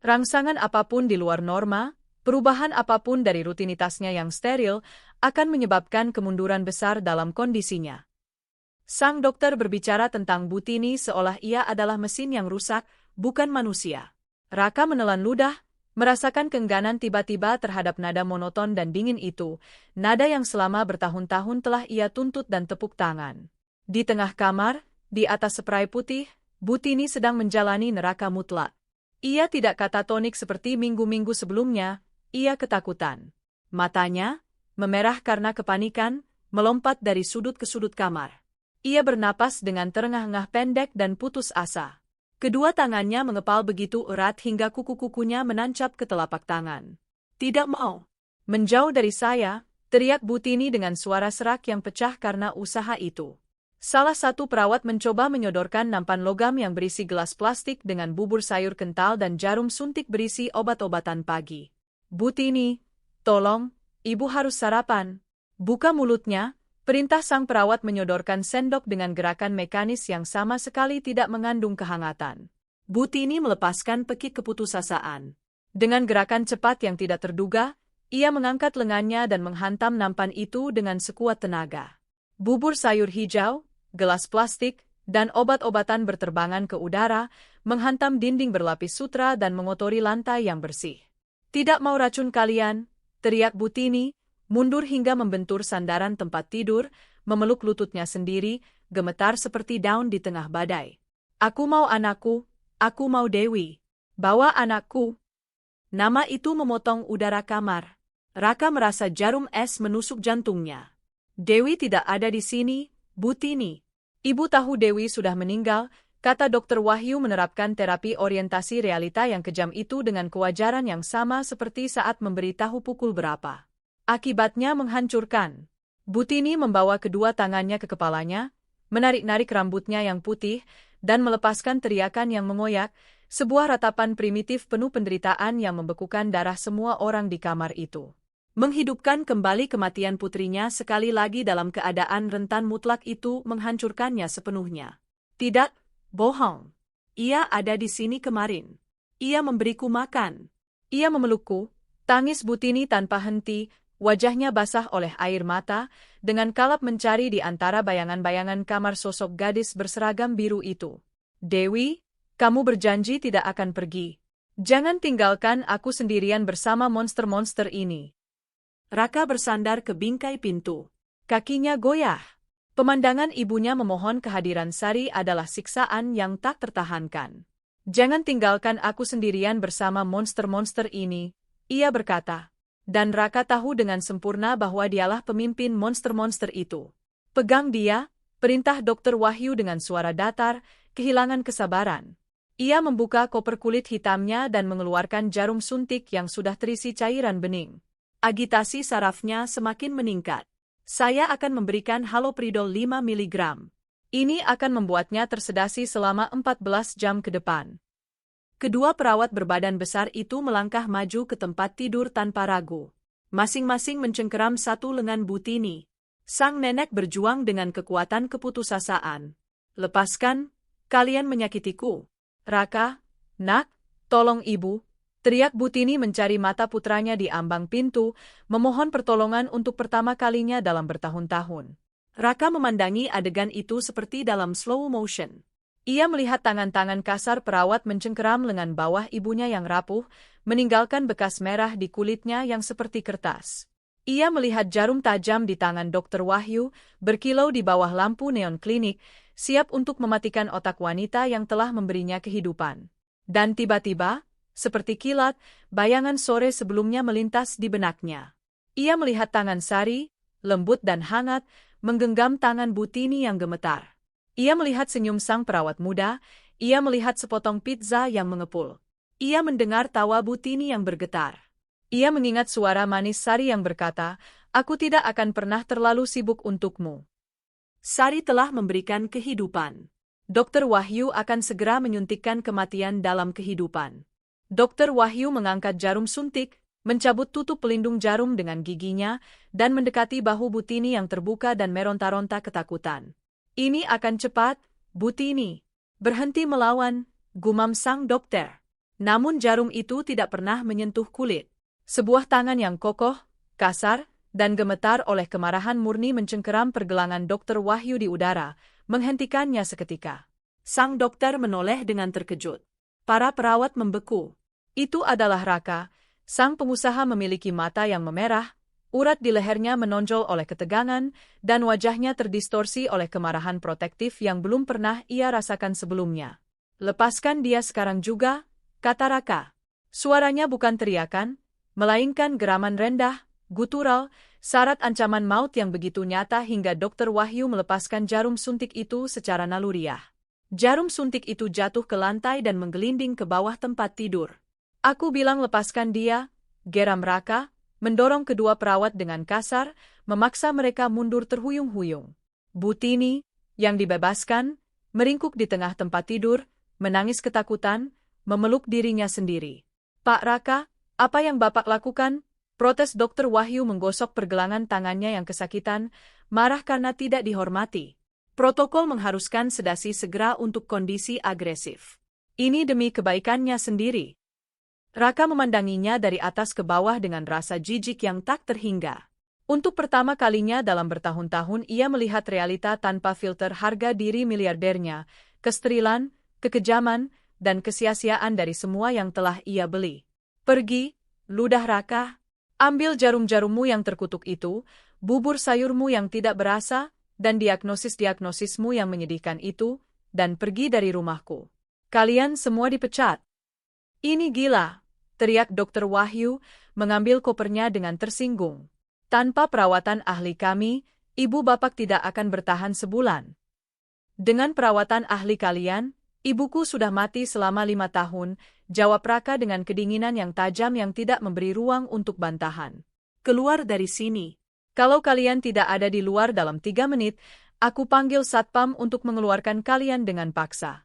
Rangsangan apapun di luar norma, perubahan apapun dari rutinitasnya yang steril, akan menyebabkan kemunduran besar dalam kondisinya. Sang dokter berbicara tentang Butini seolah ia adalah mesin yang rusak, bukan manusia. Raka menelan ludah, merasakan keengganan tiba-tiba terhadap nada monoton dan dingin itu, nada yang selama bertahun-tahun telah ia tuntut dan tepuk tangan. Di tengah kamar, di atas spray putih, Butini sedang menjalani neraka mutlak. Ia tidak katatonik seperti minggu-minggu sebelumnya, ia ketakutan. Matanya, memerah karena kepanikan, melompat dari sudut ke sudut kamar. Ia bernapas dengan terengah-engah pendek dan putus asa. Kedua tangannya mengepal begitu erat hingga kuku-kukunya menancap ke telapak tangan. Tidak mau. Menjauh dari saya, teriak Butini dengan suara serak yang pecah karena usaha itu. Salah satu perawat mencoba menyodorkan nampan logam yang berisi gelas plastik dengan bubur sayur kental dan jarum suntik berisi obat-obatan pagi. Butini, tolong, ibu harus sarapan. Buka mulutnya. Perintah sang perawat menyodorkan sendok dengan gerakan mekanis yang sama sekali tidak mengandung kehangatan. Butini melepaskan pekik keputusasaan. Dengan gerakan cepat yang tidak terduga, ia mengangkat lengannya dan menghantam nampan itu dengan sekuat tenaga. Bubur sayur hijau, gelas plastik, dan obat-obatan berterbangan ke udara, menghantam dinding berlapis sutra dan mengotori lantai yang bersih. Tidak mau racun kalian, teriak Butini, mundur hingga membentur sandaran tempat tidur, memeluk lututnya sendiri, gemetar seperti daun di tengah badai. Aku mau anakku, aku mau Dewi. Bawa anakku. Nama itu memotong udara kamar. Raka merasa jarum es menusuk jantungnya. Dewi tidak ada di sini, Butini. Ibu tahu Dewi sudah meninggal, kata Dr. Wahyu menerapkan terapi orientasi realita yang kejam itu dengan kewajaran yang sama seperti saat memberitahu pukul berapa. Akibatnya menghancurkan. Butini membawa kedua tangannya ke kepalanya, menarik-narik rambutnya yang putih, dan melepaskan teriakan yang mengoyak, sebuah ratapan primitif penuh penderitaan yang membekukan darah semua orang di kamar itu. Menghidupkan kembali kematian putrinya sekali lagi dalam keadaan rentan mutlak itu menghancurkannya sepenuhnya. Tidak, bohong. Ia ada di sini kemarin. Ia memberiku makan. Ia memelukku, tangis Butini tanpa henti, wajahnya basah oleh air mata, dengan kalap mencari di antara bayangan-bayangan kamar sosok gadis berseragam biru itu. Dewi, kamu berjanji tidak akan pergi. Jangan tinggalkan aku sendirian bersama monster-monster ini. Raka bersandar ke bingkai pintu. Kakinya goyah. Pemandangan ibunya memohon kehadiran Sari adalah siksaan yang tak tertahankan. Jangan tinggalkan aku sendirian bersama monster-monster ini, ia berkata. Dan Raka tahu dengan sempurna bahwa dialah pemimpin monster-monster itu. Pegang dia, perintah Dr. Wahyu dengan suara datar, kehilangan kesabaran. Ia membuka koper kulit hitamnya dan mengeluarkan jarum suntik yang sudah terisi cairan bening. Agitasi sarafnya semakin meningkat. Saya akan memberikan halopridol 5 mg. Ini akan membuatnya tersedasi selama 14 jam ke depan. Kedua perawat berbadan besar itu melangkah maju ke tempat tidur tanpa ragu. Masing-masing mencengkeram satu lengan Butini. Sang nenek berjuang dengan kekuatan keputusasaan. Lepaskan, kalian menyakitiku. Raka, nak, tolong ibu. Teriak Butini mencari mata putranya di ambang pintu, memohon pertolongan untuk pertama kalinya dalam bertahun-tahun. Raka memandangi adegan itu seperti dalam slow motion. Ia melihat tangan-tangan kasar perawat mencengkeram lengan bawah ibunya yang rapuh, meninggalkan bekas merah di kulitnya yang seperti kertas. Ia melihat jarum tajam di tangan Dr. Wahyu, berkilau di bawah lampu neon klinik, siap untuk mematikan otak wanita yang telah memberinya kehidupan. Dan tiba-tiba, seperti kilat, bayangan sore sebelumnya melintas di benaknya. Ia melihat tangan Sari, lembut dan hangat, menggenggam tangan Butini yang gemetar. Ia melihat senyum sang perawat muda, ia melihat sepotong pizza yang mengepul. Ia mendengar tawa Butini yang bergetar. Ia mengingat suara manis Sari yang berkata, "Aku tidak akan pernah terlalu sibuk untukmu." Sari telah memberikan kehidupan. Dr. Wahyu akan segera menyuntikkan kematian dalam kehidupan. Dr. Wahyu mengangkat jarum suntik, mencabut tutup pelindung jarum dengan giginya, dan mendekati bahu Butini yang terbuka dan meronta-ronta ketakutan. Ini akan cepat, Butini. Berhenti melawan, gumam sang dokter. Namun jarum itu tidak pernah menyentuh kulit. Sebuah tangan yang kokoh, kasar, dan gemetar oleh kemarahan murni mencengkeram pergelangan Dr. Wahyu di udara, menghentikannya seketika. Sang dokter menoleh dengan terkejut. Para perawat membeku. Itu adalah Raka, sang pengusaha memiliki mata yang memerah, urat di lehernya menonjol oleh ketegangan, dan wajahnya terdistorsi oleh kemarahan protektif yang belum pernah ia rasakan sebelumnya. "Lepaskan dia sekarang juga," kata Raka. Suaranya bukan teriakan, melainkan geraman rendah, gutural, syarat ancaman maut yang begitu nyata hingga Dr. Wahyu melepaskan jarum suntik itu secara naluriah. Jarum suntik itu jatuh ke lantai dan menggelinding ke bawah tempat tidur. "Aku bilang lepaskan dia," geram Raka, mendorong kedua perawat dengan kasar, memaksa mereka mundur terhuyung-huyung. Butini, yang dibebaskan, meringkuk di tengah tempat tidur, menangis ketakutan, memeluk dirinya sendiri. "Pak Raka, apa yang Bapak lakukan?" Protes Dr. Wahyu menggosok pergelangan tangannya yang kesakitan, marah karena tidak dihormati. Protokol mengharuskan sedasi segera untuk kondisi agresif. Ini demi kebaikannya sendiri. Raka memandanginya dari atas ke bawah dengan rasa jijik yang tak terhingga. Untuk pertama kalinya dalam bertahun-tahun ia melihat realita tanpa filter harga diri miliardernya, kesterilan, kekejaman, dan kesia-siaan dari semua yang telah ia beli. "Pergi, ludah Raka. Ambil jarum-jarummu yang terkutuk itu, bubur sayurmu yang tidak berasa, dan diagnosis-diagnosismu yang menyedihkan itu, dan pergi dari rumahku. Kalian semua dipecat." "Ini gila," teriak Dr. Wahyu, mengambil kopernya dengan tersinggung. "Tanpa perawatan ahli kami, ibu bapak tidak akan bertahan sebulan. Dengan perawatan ahli kalian, ibuku sudah mati selama 5 tahun, jawab Raka dengan kedinginan yang tajam yang tidak memberi ruang untuk bantahan. "Keluar dari sini. Kalau kalian tidak ada di luar dalam 3 menit, aku panggil satpam untuk mengeluarkan kalian dengan paksa."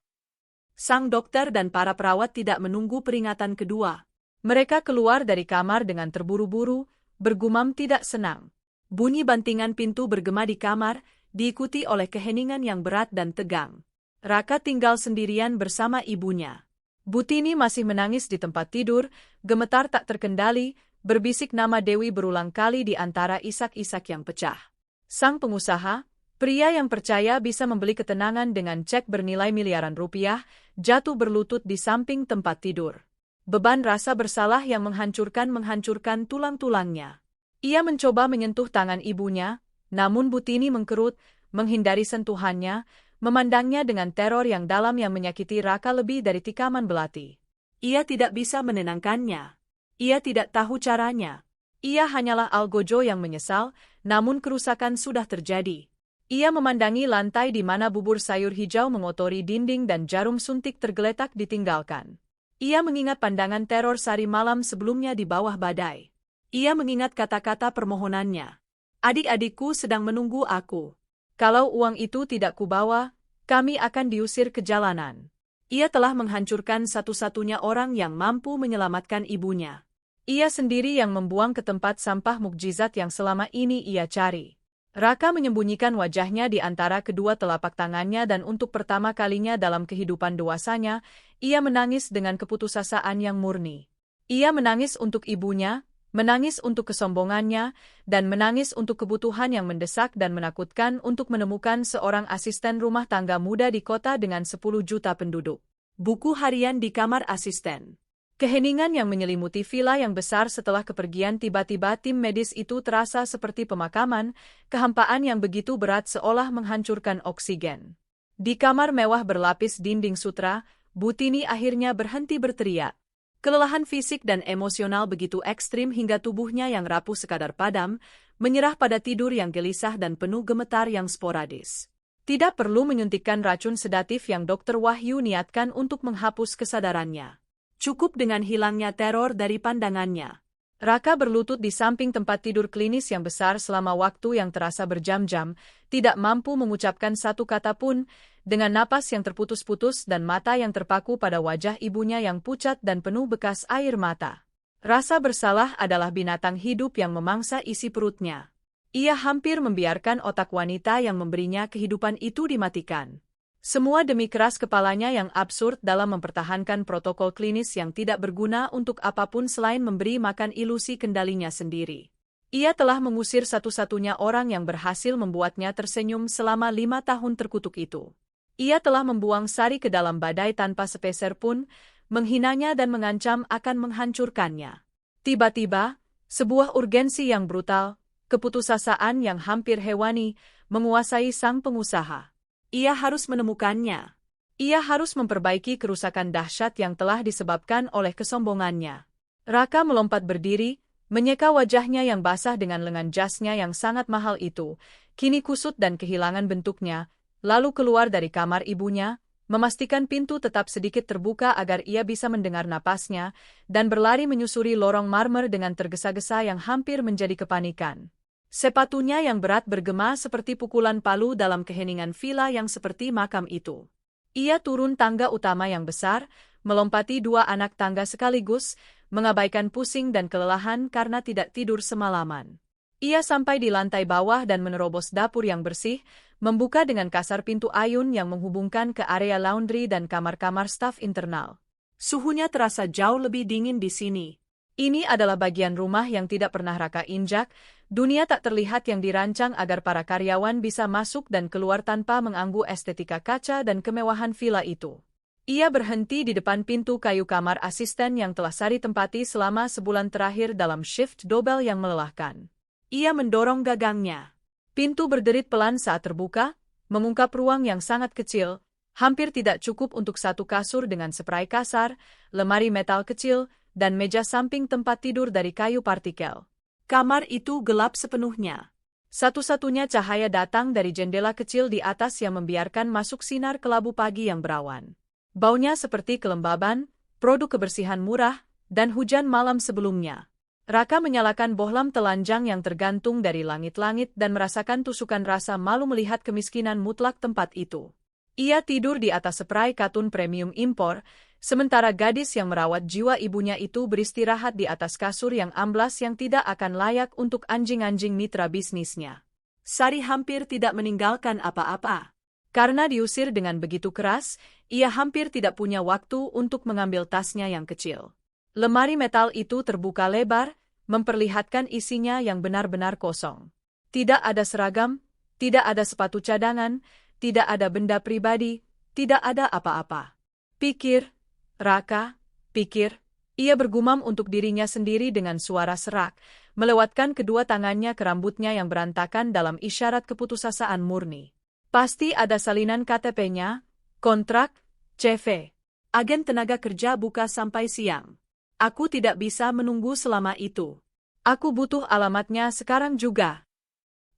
Sang dokter dan para perawat tidak menunggu peringatan kedua. Mereka keluar dari kamar dengan terburu-buru, bergumam tidak senang. Bunyi bantingan pintu bergema di kamar, diikuti oleh keheningan yang berat dan tegang. Raka tinggal sendirian bersama ibunya. Butini masih menangis di tempat tidur, gemetar tak terkendali, berbisik nama Dewi berulang kali di antara isak-isak yang pecah. Sang pengusaha, pria yang percaya bisa membeli ketenangan dengan cek bernilai miliaran rupiah, jatuh berlutut di samping tempat tidur. Beban rasa bersalah yang menghancurkan tulang-tulangnya. Ia mencoba menyentuh tangan ibunya, namun Butini mengkerut, menghindari sentuhannya, memandangnya dengan teror yang dalam yang menyakiti Raka lebih dari tikaman belati. Ia tidak bisa menenangkannya. Ia tidak tahu caranya. Ia hanyalah Algojo yang menyesal, namun kerusakan sudah terjadi. Ia memandangi lantai di mana bubur sayur hijau mengotori dinding dan jarum suntik tergeletak ditinggalkan. Ia mengingat pandangan teror sari malam sebelumnya di bawah badai. Ia mengingat kata-kata permohonannya. Adik-adikku sedang menunggu aku. Kalau uang itu tidak kubawa, kami akan diusir ke jalanan. Ia telah menghancurkan satu-satunya orang yang mampu menyelamatkan ibunya. Ia sendiri yang membuang ke tempat sampah mukjizat yang selama ini ia cari. Raka menyembunyikan wajahnya di antara kedua telapak tangannya dan untuk pertama kalinya dalam kehidupan dewasanya, ia menangis dengan keputusasaan yang murni. Ia menangis untuk ibunya, menangis untuk kesombongannya, dan menangis untuk kebutuhan yang mendesak dan menakutkan untuk menemukan seorang asisten rumah tangga muda di kota dengan 10 juta penduduk. Buku harian di kamar asisten. Keheningan yang menyelimuti villa yang besar setelah kepergian tiba-tiba tim medis itu terasa seperti pemakaman, kehampaan yang begitu berat seolah menghancurkan oksigen. Di kamar mewah berlapis dinding sutra, Butini akhirnya berhenti berteriak. Kelelahan fisik dan emosional begitu ekstrim hingga tubuhnya yang rapuh sekadar padam, menyerah pada tidur yang gelisah dan penuh gemetar yang sporadis. Tidak perlu menyuntikkan racun sedatif yang Dr. Wahyu niatkan untuk menghapus kesadarannya. Cukup dengan hilangnya teror dari pandangannya. Raka berlutut di samping tempat tidur klinis yang besar selama waktu yang terasa berjam-jam, tidak mampu mengucapkan satu kata pun, dengan napas yang terputus-putus dan mata yang terpaku pada wajah ibunya yang pucat dan penuh bekas air mata. Rasa bersalah adalah binatang hidup yang memangsa isi perutnya. Ia hampir membiarkan otak wanita yang memberinya kehidupan itu dimatikan. Semua demi keras kepalanya yang absurd dalam mempertahankan protokol klinis yang tidak berguna untuk apapun selain memberi makan ilusi kendalinya sendiri. Ia telah mengusir satu-satunya orang yang berhasil membuatnya tersenyum selama 5 tahun terkutuk itu. Ia telah membuang Sari ke dalam badai tanpa sepeser pun, menghinanya dan mengancam akan menghancurkannya. Tiba-tiba, sebuah urgensi yang brutal, keputusasaan yang hampir hewani, menguasai sang pengusaha. Ia harus menemukannya. Ia harus memperbaiki kerusakan dahsyat yang telah disebabkan oleh kesombongannya. Raka melompat berdiri, menyeka wajahnya yang basah dengan lengan jasnya yang sangat mahal itu, kini kusut dan kehilangan bentuknya, lalu keluar dari kamar ibunya, memastikan pintu tetap sedikit terbuka agar ia bisa mendengar napasnya, dan berlari menyusuri lorong marmer dengan tergesa-gesa yang hampir menjadi kepanikan. Sepatunya yang berat bergema seperti pukulan palu dalam keheningan villa yang seperti makam itu. Ia turun tangga utama yang besar, melompati 2 anak tangga sekaligus, mengabaikan pusing dan kelelahan karena tidak tidur semalaman. Ia sampai di lantai bawah dan menerobos dapur yang bersih, membuka dengan kasar pintu ayun yang menghubungkan ke area laundry dan kamar-kamar staf internal. Suhunya terasa jauh lebih dingin di sini. Ini adalah bagian rumah yang tidak pernah Raka injak, dunia tak terlihat yang dirancang agar para karyawan bisa masuk dan keluar tanpa mengganggu estetika kaca dan kemewahan villa itu. Ia berhenti di depan pintu kayu kamar asisten yang telah Sari tempati selama sebulan terakhir dalam shift double yang melelahkan. Ia mendorong gagangnya. Pintu berderit pelan saat terbuka, mengungkap ruang yang sangat kecil, hampir tidak cukup untuk satu kasur dengan spray kasar, lemari metal kecil, dan meja samping tempat tidur dari kayu partikel. Kamar itu gelap sepenuhnya. Satu-satunya cahaya datang dari jendela kecil di atas yang membiarkan masuk sinar kelabu pagi yang berawan. Baunya seperti kelembaban, produk kebersihan murah, dan hujan malam sebelumnya. Raka menyalakan bohlam telanjang yang tergantung dari langit-langit dan merasakan tusukan rasa malu melihat kemiskinan mutlak tempat itu. Ia tidur di atas spray katun premium impor, sementara gadis yang merawat jiwa ibunya itu beristirahat di atas kasur yang amblas yang tidak akan layak untuk anjing-anjing mitra bisnisnya. Sari hampir tidak meninggalkan apa-apa. Karena diusir dengan begitu keras, ia hampir tidak punya waktu untuk mengambil tasnya yang kecil. Lemari metal itu terbuka lebar, memperlihatkan isinya yang benar-benar kosong. Tidak ada seragam, tidak ada sepatu cadangan, tidak ada benda pribadi, tidak ada apa-apa. Pikir, Raka, pikir. Ia bergumam untuk dirinya sendiri dengan suara serak, melewatkan kedua tangannya ke rambutnya yang berantakan dalam isyarat keputusasaan murni. Pasti ada salinan KTP-nya, kontrak, CV. Agen tenaga kerja buka sampai siang. Aku tidak bisa menunggu selama itu. Aku butuh alamatnya sekarang juga.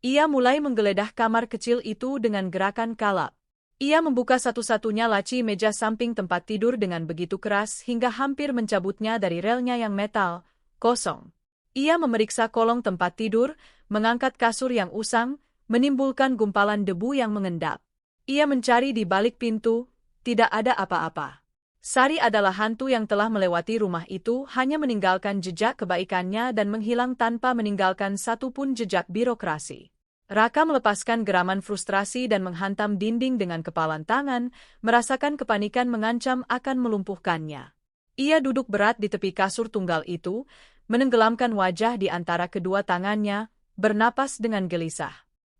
Ia mulai menggeledah kamar kecil itu dengan gerakan kalap. Ia membuka satu-satunya laci meja samping tempat tidur dengan begitu keras hingga hampir mencabutnya dari relnya yang metal, kosong. Ia memeriksa kolong tempat tidur, mengangkat kasur yang usang, menimbulkan gumpalan debu yang mengendap. Ia mencari di balik pintu, tidak ada apa-apa. Sari adalah hantu yang telah melewati rumah itu, hanya meninggalkan jejak kebaikannya dan menghilang tanpa meninggalkan satupun jejak birokrasi. Raka melepaskan geraman frustrasi dan menghantam dinding dengan kepalan tangan, merasakan kepanikan mengancam akan melumpuhkannya. Ia duduk berat di tepi kasur tunggal itu, menenggelamkan wajah di antara kedua tangannya, bernapas dengan gelisah.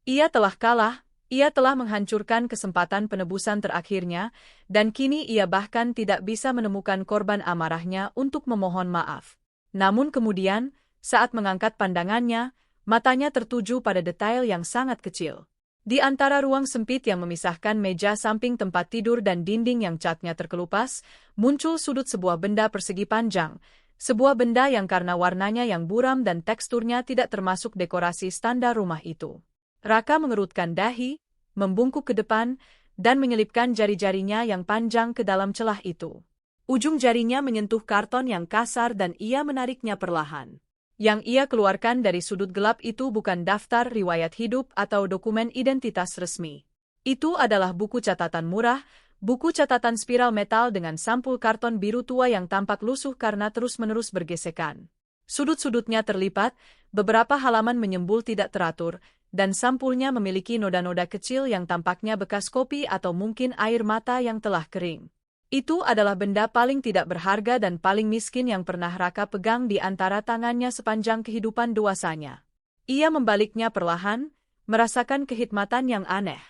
Ia telah kalah, ia telah menghancurkan kesempatan penebusan terakhirnya, dan kini ia bahkan tidak bisa menemukan korban amarahnya untuk memohon maaf. Namun kemudian, saat mengangkat pandangannya, matanya tertuju pada detail yang sangat kecil. Di antara ruang sempit yang memisahkan meja samping tempat tidur dan dinding yang catnya terkelupas, muncul sudut sebuah benda persegi panjang, sebuah benda yang karena warnanya yang buram dan teksturnya tidak termasuk dekorasi standar rumah itu. Raka mengerutkan dahi, membungkuk ke depan, dan menyelipkan jari-jarinya yang panjang ke dalam celah itu. Ujung jarinya menyentuh karton yang kasar dan ia menariknya perlahan. Yang ia keluarkan dari sudut gelap itu bukan daftar riwayat hidup atau dokumen identitas resmi. Itu adalah buku catatan murah, buku catatan spiral metal dengan sampul karton biru tua yang tampak lusuh karena terus-menerus bergesekan. Sudut-sudutnya terlipat, beberapa halaman menyembul tidak teratur, dan sampulnya memiliki noda-noda kecil yang tampaknya bekas kopi atau mungkin air mata yang telah kering. Itu adalah benda paling tidak berharga dan paling miskin yang pernah Raka pegang di antara tangannya sepanjang kehidupan dewasanya. Ia membaliknya perlahan, merasakan kehikmatan yang aneh.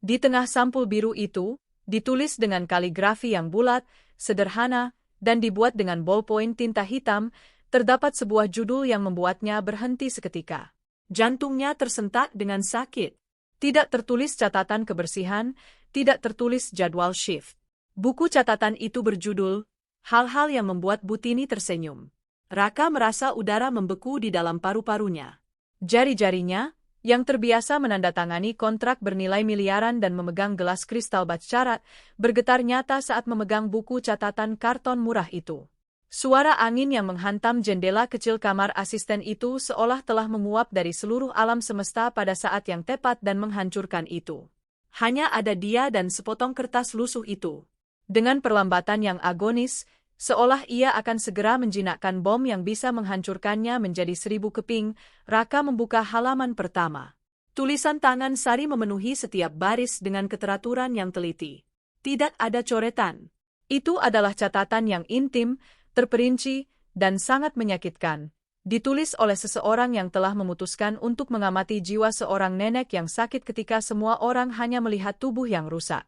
Di tengah sampul biru itu, ditulis dengan kaligrafi yang bulat, sederhana, dan dibuat dengan ballpoint tinta hitam, terdapat sebuah judul yang membuatnya berhenti seketika. Jantungnya tersentak dengan sakit. Tidak tertulis catatan kebersihan, tidak tertulis jadwal shift. Buku catatan itu berjudul, Hal-hal yang membuat Butini tersenyum. Raka merasa udara membeku di dalam paru-parunya. Jari-jarinya, yang terbiasa menandatangani kontrak bernilai miliaran dan memegang gelas kristal bacarat, bergetar nyata saat memegang buku catatan karton murah itu. Suara angin yang menghantam jendela kecil kamar asisten itu seolah telah menguap dari seluruh alam semesta pada saat yang tepat dan menghancurkan itu. Hanya ada dia dan sepotong kertas lusuh itu. Dengan perlambatan yang agonis, seolah ia akan segera menjinakkan bom yang bisa menghancurkannya menjadi 1000 keping, Raka membuka halaman pertama. Tulisan tangan Sari memenuhi setiap baris dengan keteraturan yang teliti. Tidak ada coretan. Itu adalah catatan yang intim, terperinci, dan sangat menyakitkan. Ditulis oleh seseorang yang telah memutuskan untuk mengamati jiwa seorang nenek yang sakit ketika semua orang hanya melihat tubuh yang rusak.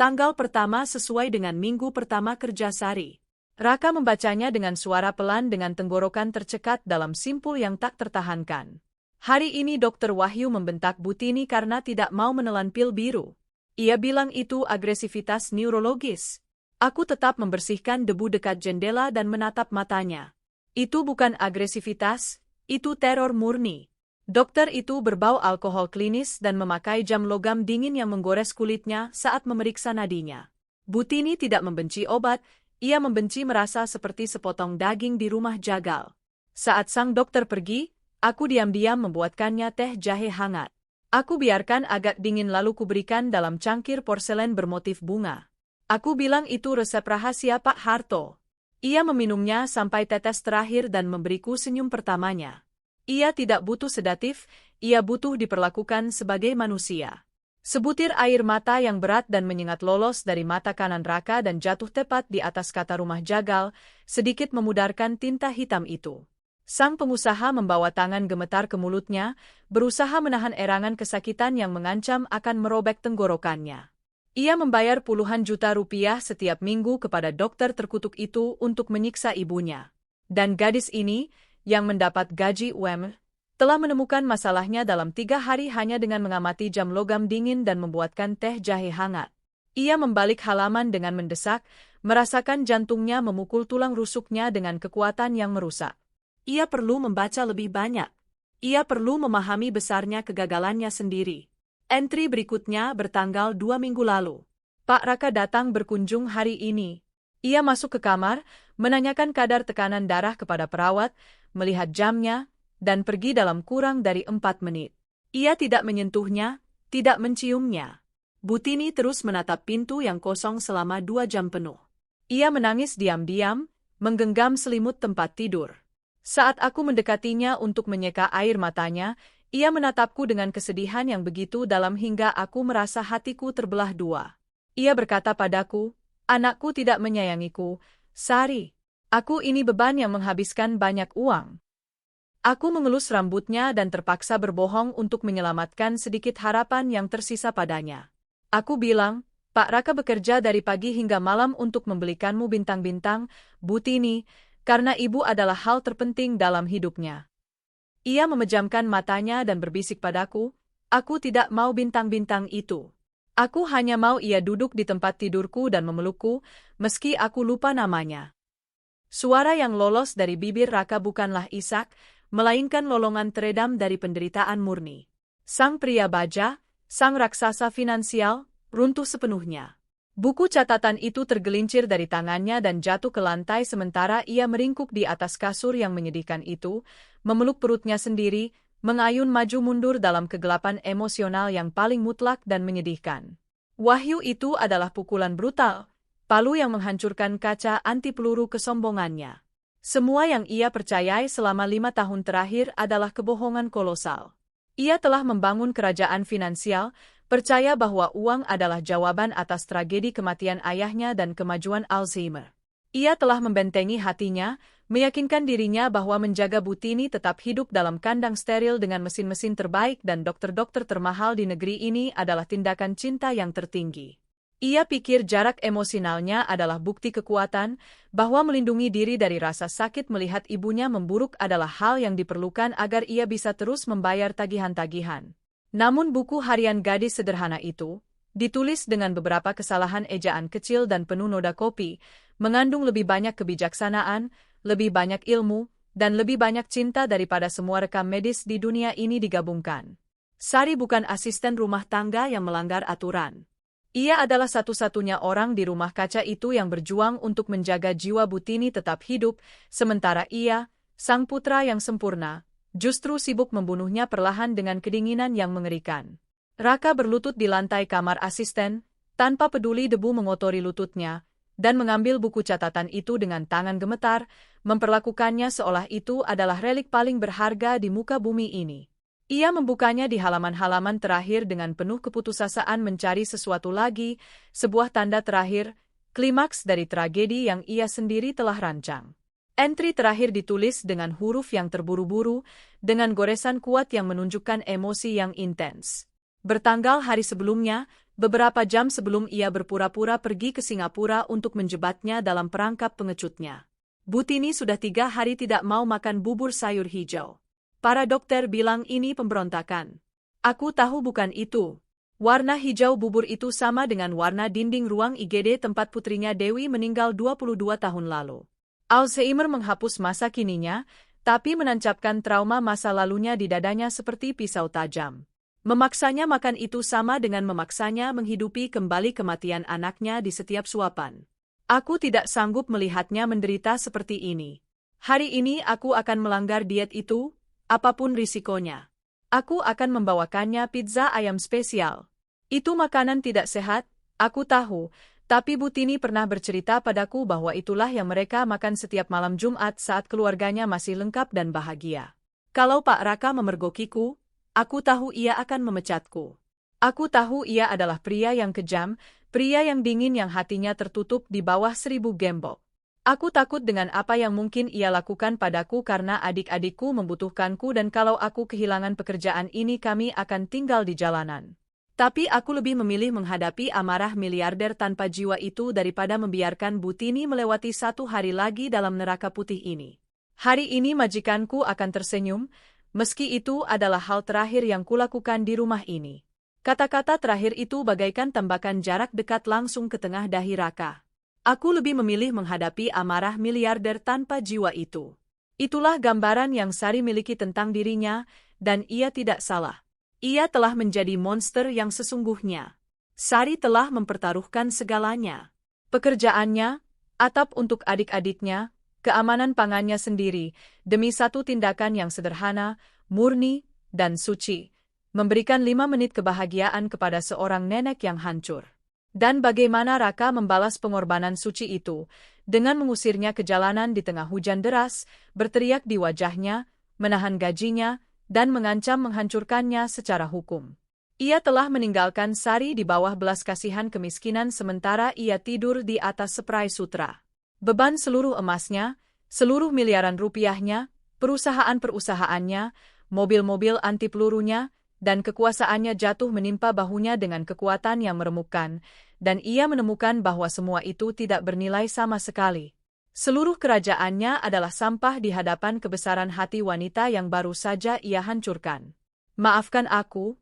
Tanggal pertama sesuai dengan minggu pertama kerja Sari. Raka membacanya dengan suara pelan dengan tenggorokan tercekat dalam simpul yang tak tertahankan. Hari ini Dr. Wahyu membentak Butini karena tidak mau menelan pil biru. Ia bilang itu agresivitas neurologis. Aku tetap membersihkan debu dekat jendela dan menatap matanya. Itu bukan agresivitas, itu teror murni. Dokter itu berbau alkohol klinis dan memakai jam logam dingin yang menggores kulitnya saat memeriksa nadinya. Butini tidak membenci obat, ia membenci merasa seperti sepotong daging di rumah jagal. Saat sang dokter pergi, aku diam-diam membuatkannya teh jahe hangat. Aku biarkan agak dingin lalu kuberikan dalam cangkir porselen bermotif bunga. Aku bilang itu resep rahasia Pak Harto. Ia meminumnya sampai tetes terakhir dan memberiku senyum pertamanya. Ia tidak butuh sedatif, ia butuh diperlakukan sebagai manusia. Sebutir air mata yang berat dan menyengat lolos dari mata kanan Raka dan jatuh tepat di atas kata rumah jagal, sedikit memudarkan tinta hitam itu. Sang pengusaha membawa tangan gemetar ke mulutnya, berusaha menahan erangan kesakitan yang mengancam akan merobek tenggorokannya. Ia membayar puluhan juta rupiah setiap minggu kepada dokter terkutuk itu untuk menyiksa ibunya. Dan gadis ini, yang mendapat gaji UMR, telah menemukan masalahnya dalam 3 hari hanya dengan mengamati jam logam dingin dan membuatkan teh jahe hangat. Ia membalik halaman dengan mendesak, merasakan jantungnya memukul tulang rusuknya dengan kekuatan yang merusak. Ia perlu membaca lebih banyak. Ia perlu memahami besarnya kegagalannya sendiri. Entry berikutnya bertanggal 2 minggu lalu. Pak Raka datang berkunjung hari ini. Ia masuk ke kamar, menanyakan kadar tekanan darah kepada perawat, melihat jamnya, dan pergi dalam kurang dari 4 menit. Ia tidak menyentuhnya, tidak menciumnya. Butini terus menatap pintu yang kosong selama 2 jam penuh. Ia menangis diam-diam, menggenggam selimut tempat tidur. Saat aku mendekatinya untuk menyeka air matanya, ia menatapku dengan kesedihan yang begitu dalam hingga aku merasa hatiku terbelah 2. Ia berkata padaku, "Anakku tidak menyayangiku, Sari. Aku ini beban yang menghabiskan banyak uang." Aku mengelus rambutnya dan terpaksa berbohong untuk menyelamatkan sedikit harapan yang tersisa padanya. Aku bilang, "Pak Raka bekerja dari pagi hingga malam untuk membelikanmu bintang-bintang, Butini, karena ibu adalah hal terpenting dalam hidupnya." Ia memejamkan matanya dan berbisik padaku, "Aku tidak mau bintang-bintang itu. Aku hanya mau ia duduk di tempat tidurku dan memelukku, meski aku lupa namanya." Suara yang lolos dari bibir Raka bukanlah isak, melainkan lolongan teredam dari penderitaan murni. Sang pria baja, sang raksasa finansial, runtuh sepenuhnya. Buku catatan itu tergelincir dari tangannya dan jatuh ke lantai sementara ia meringkuk di atas kasur yang menyedihkan itu, memeluk perutnya sendiri, mengayun maju mundur dalam kegelapan emosional yang paling mutlak dan menyedihkan. Wahyu itu adalah pukulan brutal, palu yang menghancurkan kaca anti peluru kesombongannya. Semua yang ia percayai selama 5 tahun terakhir adalah kebohongan kolosal. Ia telah membangun kerajaan finansial, percaya bahwa uang adalah jawaban atas tragedi kematian ayahnya dan kemajuan Alzheimer. Ia telah membentengi hatinya, meyakinkan dirinya bahwa menjaga Butini tetap hidup dalam kandang steril dengan mesin-mesin terbaik dan dokter-dokter termahal di negeri ini adalah tindakan cinta yang tertinggi. Ia pikir jarak emosionalnya adalah bukti kekuatan, bahwa melindungi diri dari rasa sakit melihat ibunya memburuk adalah hal yang diperlukan agar ia bisa terus membayar tagihan-tagihan. Namun buku harian gadis sederhana itu, ditulis dengan beberapa kesalahan ejaan kecil dan penuh noda kopi, mengandung lebih banyak kebijaksanaan, lebih banyak ilmu, dan lebih banyak cinta daripada semua rekam medis di dunia ini digabungkan. Sari bukan asisten rumah tangga yang melanggar aturan. Ia adalah satu-satunya orang di rumah kaca itu yang berjuang untuk menjaga jiwa Butini tetap hidup, sementara ia, sang putra yang sempurna, justru sibuk membunuhnya perlahan dengan kedinginan yang mengerikan. Raka berlutut di lantai kamar asisten, tanpa peduli debu mengotori lututnya, dan mengambil buku catatan itu dengan tangan gemetar, memperlakukannya seolah itu adalah relik paling berharga di muka bumi ini. Ia membukanya di halaman-halaman terakhir dengan penuh keputusasaan mencari sesuatu lagi, sebuah tanda terakhir, klimaks dari tragedi yang ia sendiri telah rancang. Entry terakhir ditulis dengan huruf yang terburu-buru, dengan goresan kuat yang menunjukkan emosi yang intens. Bertanggal hari sebelumnya, beberapa jam sebelum ia berpura-pura pergi ke Singapura untuk menjebatnya dalam perangkap pengecutnya. Butini sudah 3 hari tidak mau makan bubur sayur hijau. Para dokter bilang ini pemberontakan. Aku tahu bukan itu. Warna hijau bubur itu sama dengan warna dinding ruang IGD tempat putrinya Dewi meninggal 22 tahun lalu. Alzheimer menghapus masa kininya, tapi menancapkan trauma masa lalunya di dadanya seperti pisau tajam. Memaksanya makan itu sama dengan memaksanya menghidupi kembali kematian anaknya di setiap suapan. Aku tidak sanggup melihatnya menderita seperti ini. Hari ini aku akan melanggar diet itu, apapun risikonya. Aku akan membawakannya pizza ayam spesial. Itu makanan tidak sehat, aku tahu, tapi Butini pernah bercerita padaku bahwa itulah yang mereka makan setiap malam Jumat saat keluarganya masih lengkap dan bahagia. Kalau Pak Raka memergokiku, aku tahu ia akan memecatku. Aku tahu ia adalah pria yang kejam, pria yang dingin yang hatinya tertutup di bawah 1000 gembok. Aku takut dengan apa yang mungkin ia lakukan padaku karena adik-adikku membutuhkanku dan kalau aku kehilangan pekerjaan ini kami akan tinggal di jalanan. Tapi aku lebih memilih menghadapi amarah miliarder tanpa jiwa itu daripada membiarkan Butini melewati 1 hari lagi dalam neraka putih ini. Hari ini majikanku akan tersenyum, meski itu adalah hal terakhir yang kulakukan di rumah ini. Kata-kata terakhir itu bagaikan tembakan jarak dekat langsung ke tengah dahi Raka. Aku lebih memilih menghadapi amarah miliarder tanpa jiwa itu. Itulah gambaran yang Sari miliki tentang dirinya, dan ia tidak salah. Ia telah menjadi monster yang sesungguhnya. Sari telah mempertaruhkan segalanya. Pekerjaannya, atap untuk adik-adiknya, keamanan pangannya sendiri, demi satu tindakan yang sederhana, murni, dan suci. Memberikan 5 menit kebahagiaan kepada seorang nenek yang hancur. Dan bagaimana Raka membalas pengorbanan suci itu, dengan mengusirnya ke jalanan di tengah hujan deras, berteriak di wajahnya, menahan gajinya, dan mengancam menghancurkannya secara hukum. Ia telah meninggalkan Sari di bawah belas kasihan kemiskinan sementara ia tidur di atas seperai sutra. Beban seluruh emasnya, seluruh miliaran rupiahnya, perusahaan-perusahaannya, mobil-mobil anti pelurunya, dan kekuasaannya jatuh menimpa bahunya dengan kekuatan yang meremukkan, dan ia menemukan bahwa semua itu tidak bernilai sama sekali. Seluruh kerajaannya adalah sampah di hadapan kebesaran hati wanita yang baru saja ia hancurkan. Maafkan aku,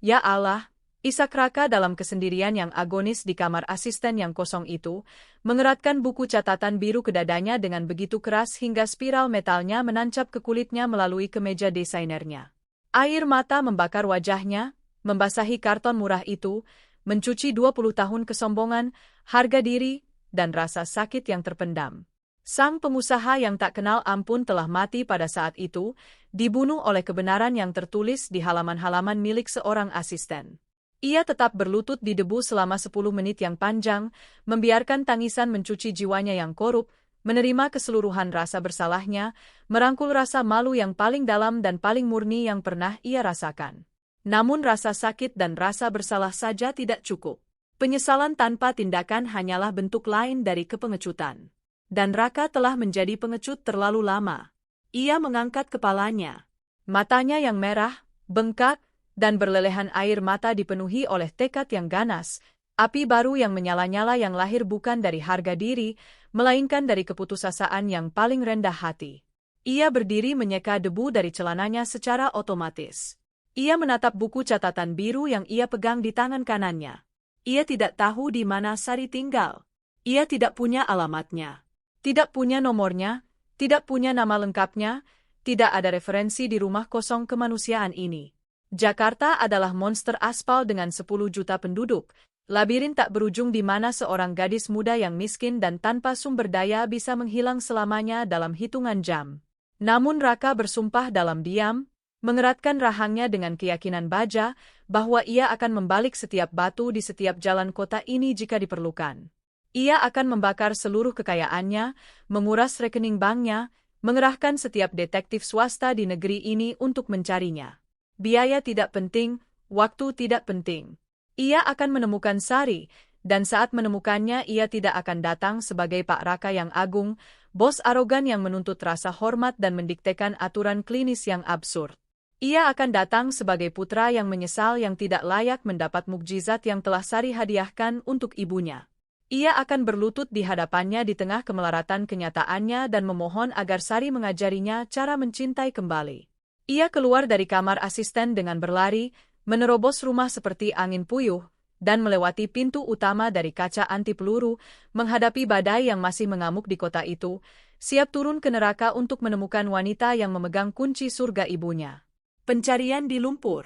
ya Allah, isak Raka dalam kesendirian yang agonis di kamar asisten yang kosong itu, mengeratkan buku catatan biru ke dadanya dengan begitu keras hingga spiral metalnya menancap ke kulitnya melalui kemeja desainernya. Air mata membakar wajahnya, membasahi karton murah itu, mencuci 20 tahun kesombongan, harga diri, dan rasa sakit yang terpendam. Sang pengusaha yang tak kenal ampun telah mati pada saat itu, dibunuh oleh kebenaran yang tertulis di halaman-halaman milik seorang asisten. Ia tetap berlutut di debu selama 10 menit yang panjang, membiarkan tangisan mencuci jiwanya yang korup, menerima keseluruhan rasa bersalahnya, merangkul rasa malu yang paling dalam dan paling murni yang pernah ia rasakan. Namun rasa sakit dan rasa bersalah saja tidak cukup. Penyesalan tanpa tindakan hanyalah bentuk lain dari kepengecutan. Dan Raka telah menjadi pengecut terlalu lama. Ia mengangkat kepalanya. Matanya yang merah, bengkak, dan berlelehan air mata dipenuhi oleh tekad yang ganas, api baru yang menyala-nyala yang lahir bukan dari harga diri, melainkan dari keputusasaan yang paling rendah hati. Ia berdiri menyeka debu dari celananya secara otomatis. Ia menatap buku catatan biru yang ia pegang di tangan kanannya. Ia tidak tahu di mana Sari tinggal. Ia tidak punya alamatnya. Tidak punya nomornya, tidak punya nama lengkapnya, tidak ada referensi di rumah kosong kemanusiaan ini. Jakarta adalah monster aspal dengan 10 juta penduduk, labirin tak berujung di mana seorang gadis muda yang miskin dan tanpa sumber daya bisa menghilang selamanya dalam hitungan jam. Namun Raka bersumpah dalam diam, mengeratkan rahangnya dengan keyakinan baja bahwa ia akan membalik setiap batu di setiap jalan kota ini jika diperlukan. Ia akan membakar seluruh kekayaannya, menguras rekening banknya, mengerahkan setiap detektif swasta di negeri ini untuk mencarinya. Biaya tidak penting, waktu tidak penting. Ia akan menemukan Sari, dan saat menemukannya ia tidak akan datang sebagai Pak Raka yang agung, bos arogan yang menuntut rasa hormat dan mendiktekan aturan klinis yang absurd. Ia akan datang sebagai putra yang menyesal yang tidak layak mendapat mukjizat yang telah Sari hadiahkan untuk ibunya. Ia akan berlutut di hadapannya di tengah kemelaratan kenyataannya dan memohon agar Sari mengajarinya cara mencintai kembali. Ia keluar dari kamar asisten dengan berlari, menerobos rumah seperti angin puyuh, dan melewati pintu utama dari kaca anti peluru, menghadapi badai yang masih mengamuk di kota itu, siap turun ke neraka untuk menemukan wanita yang memegang kunci surga ibunya. Pencarian di lumpur.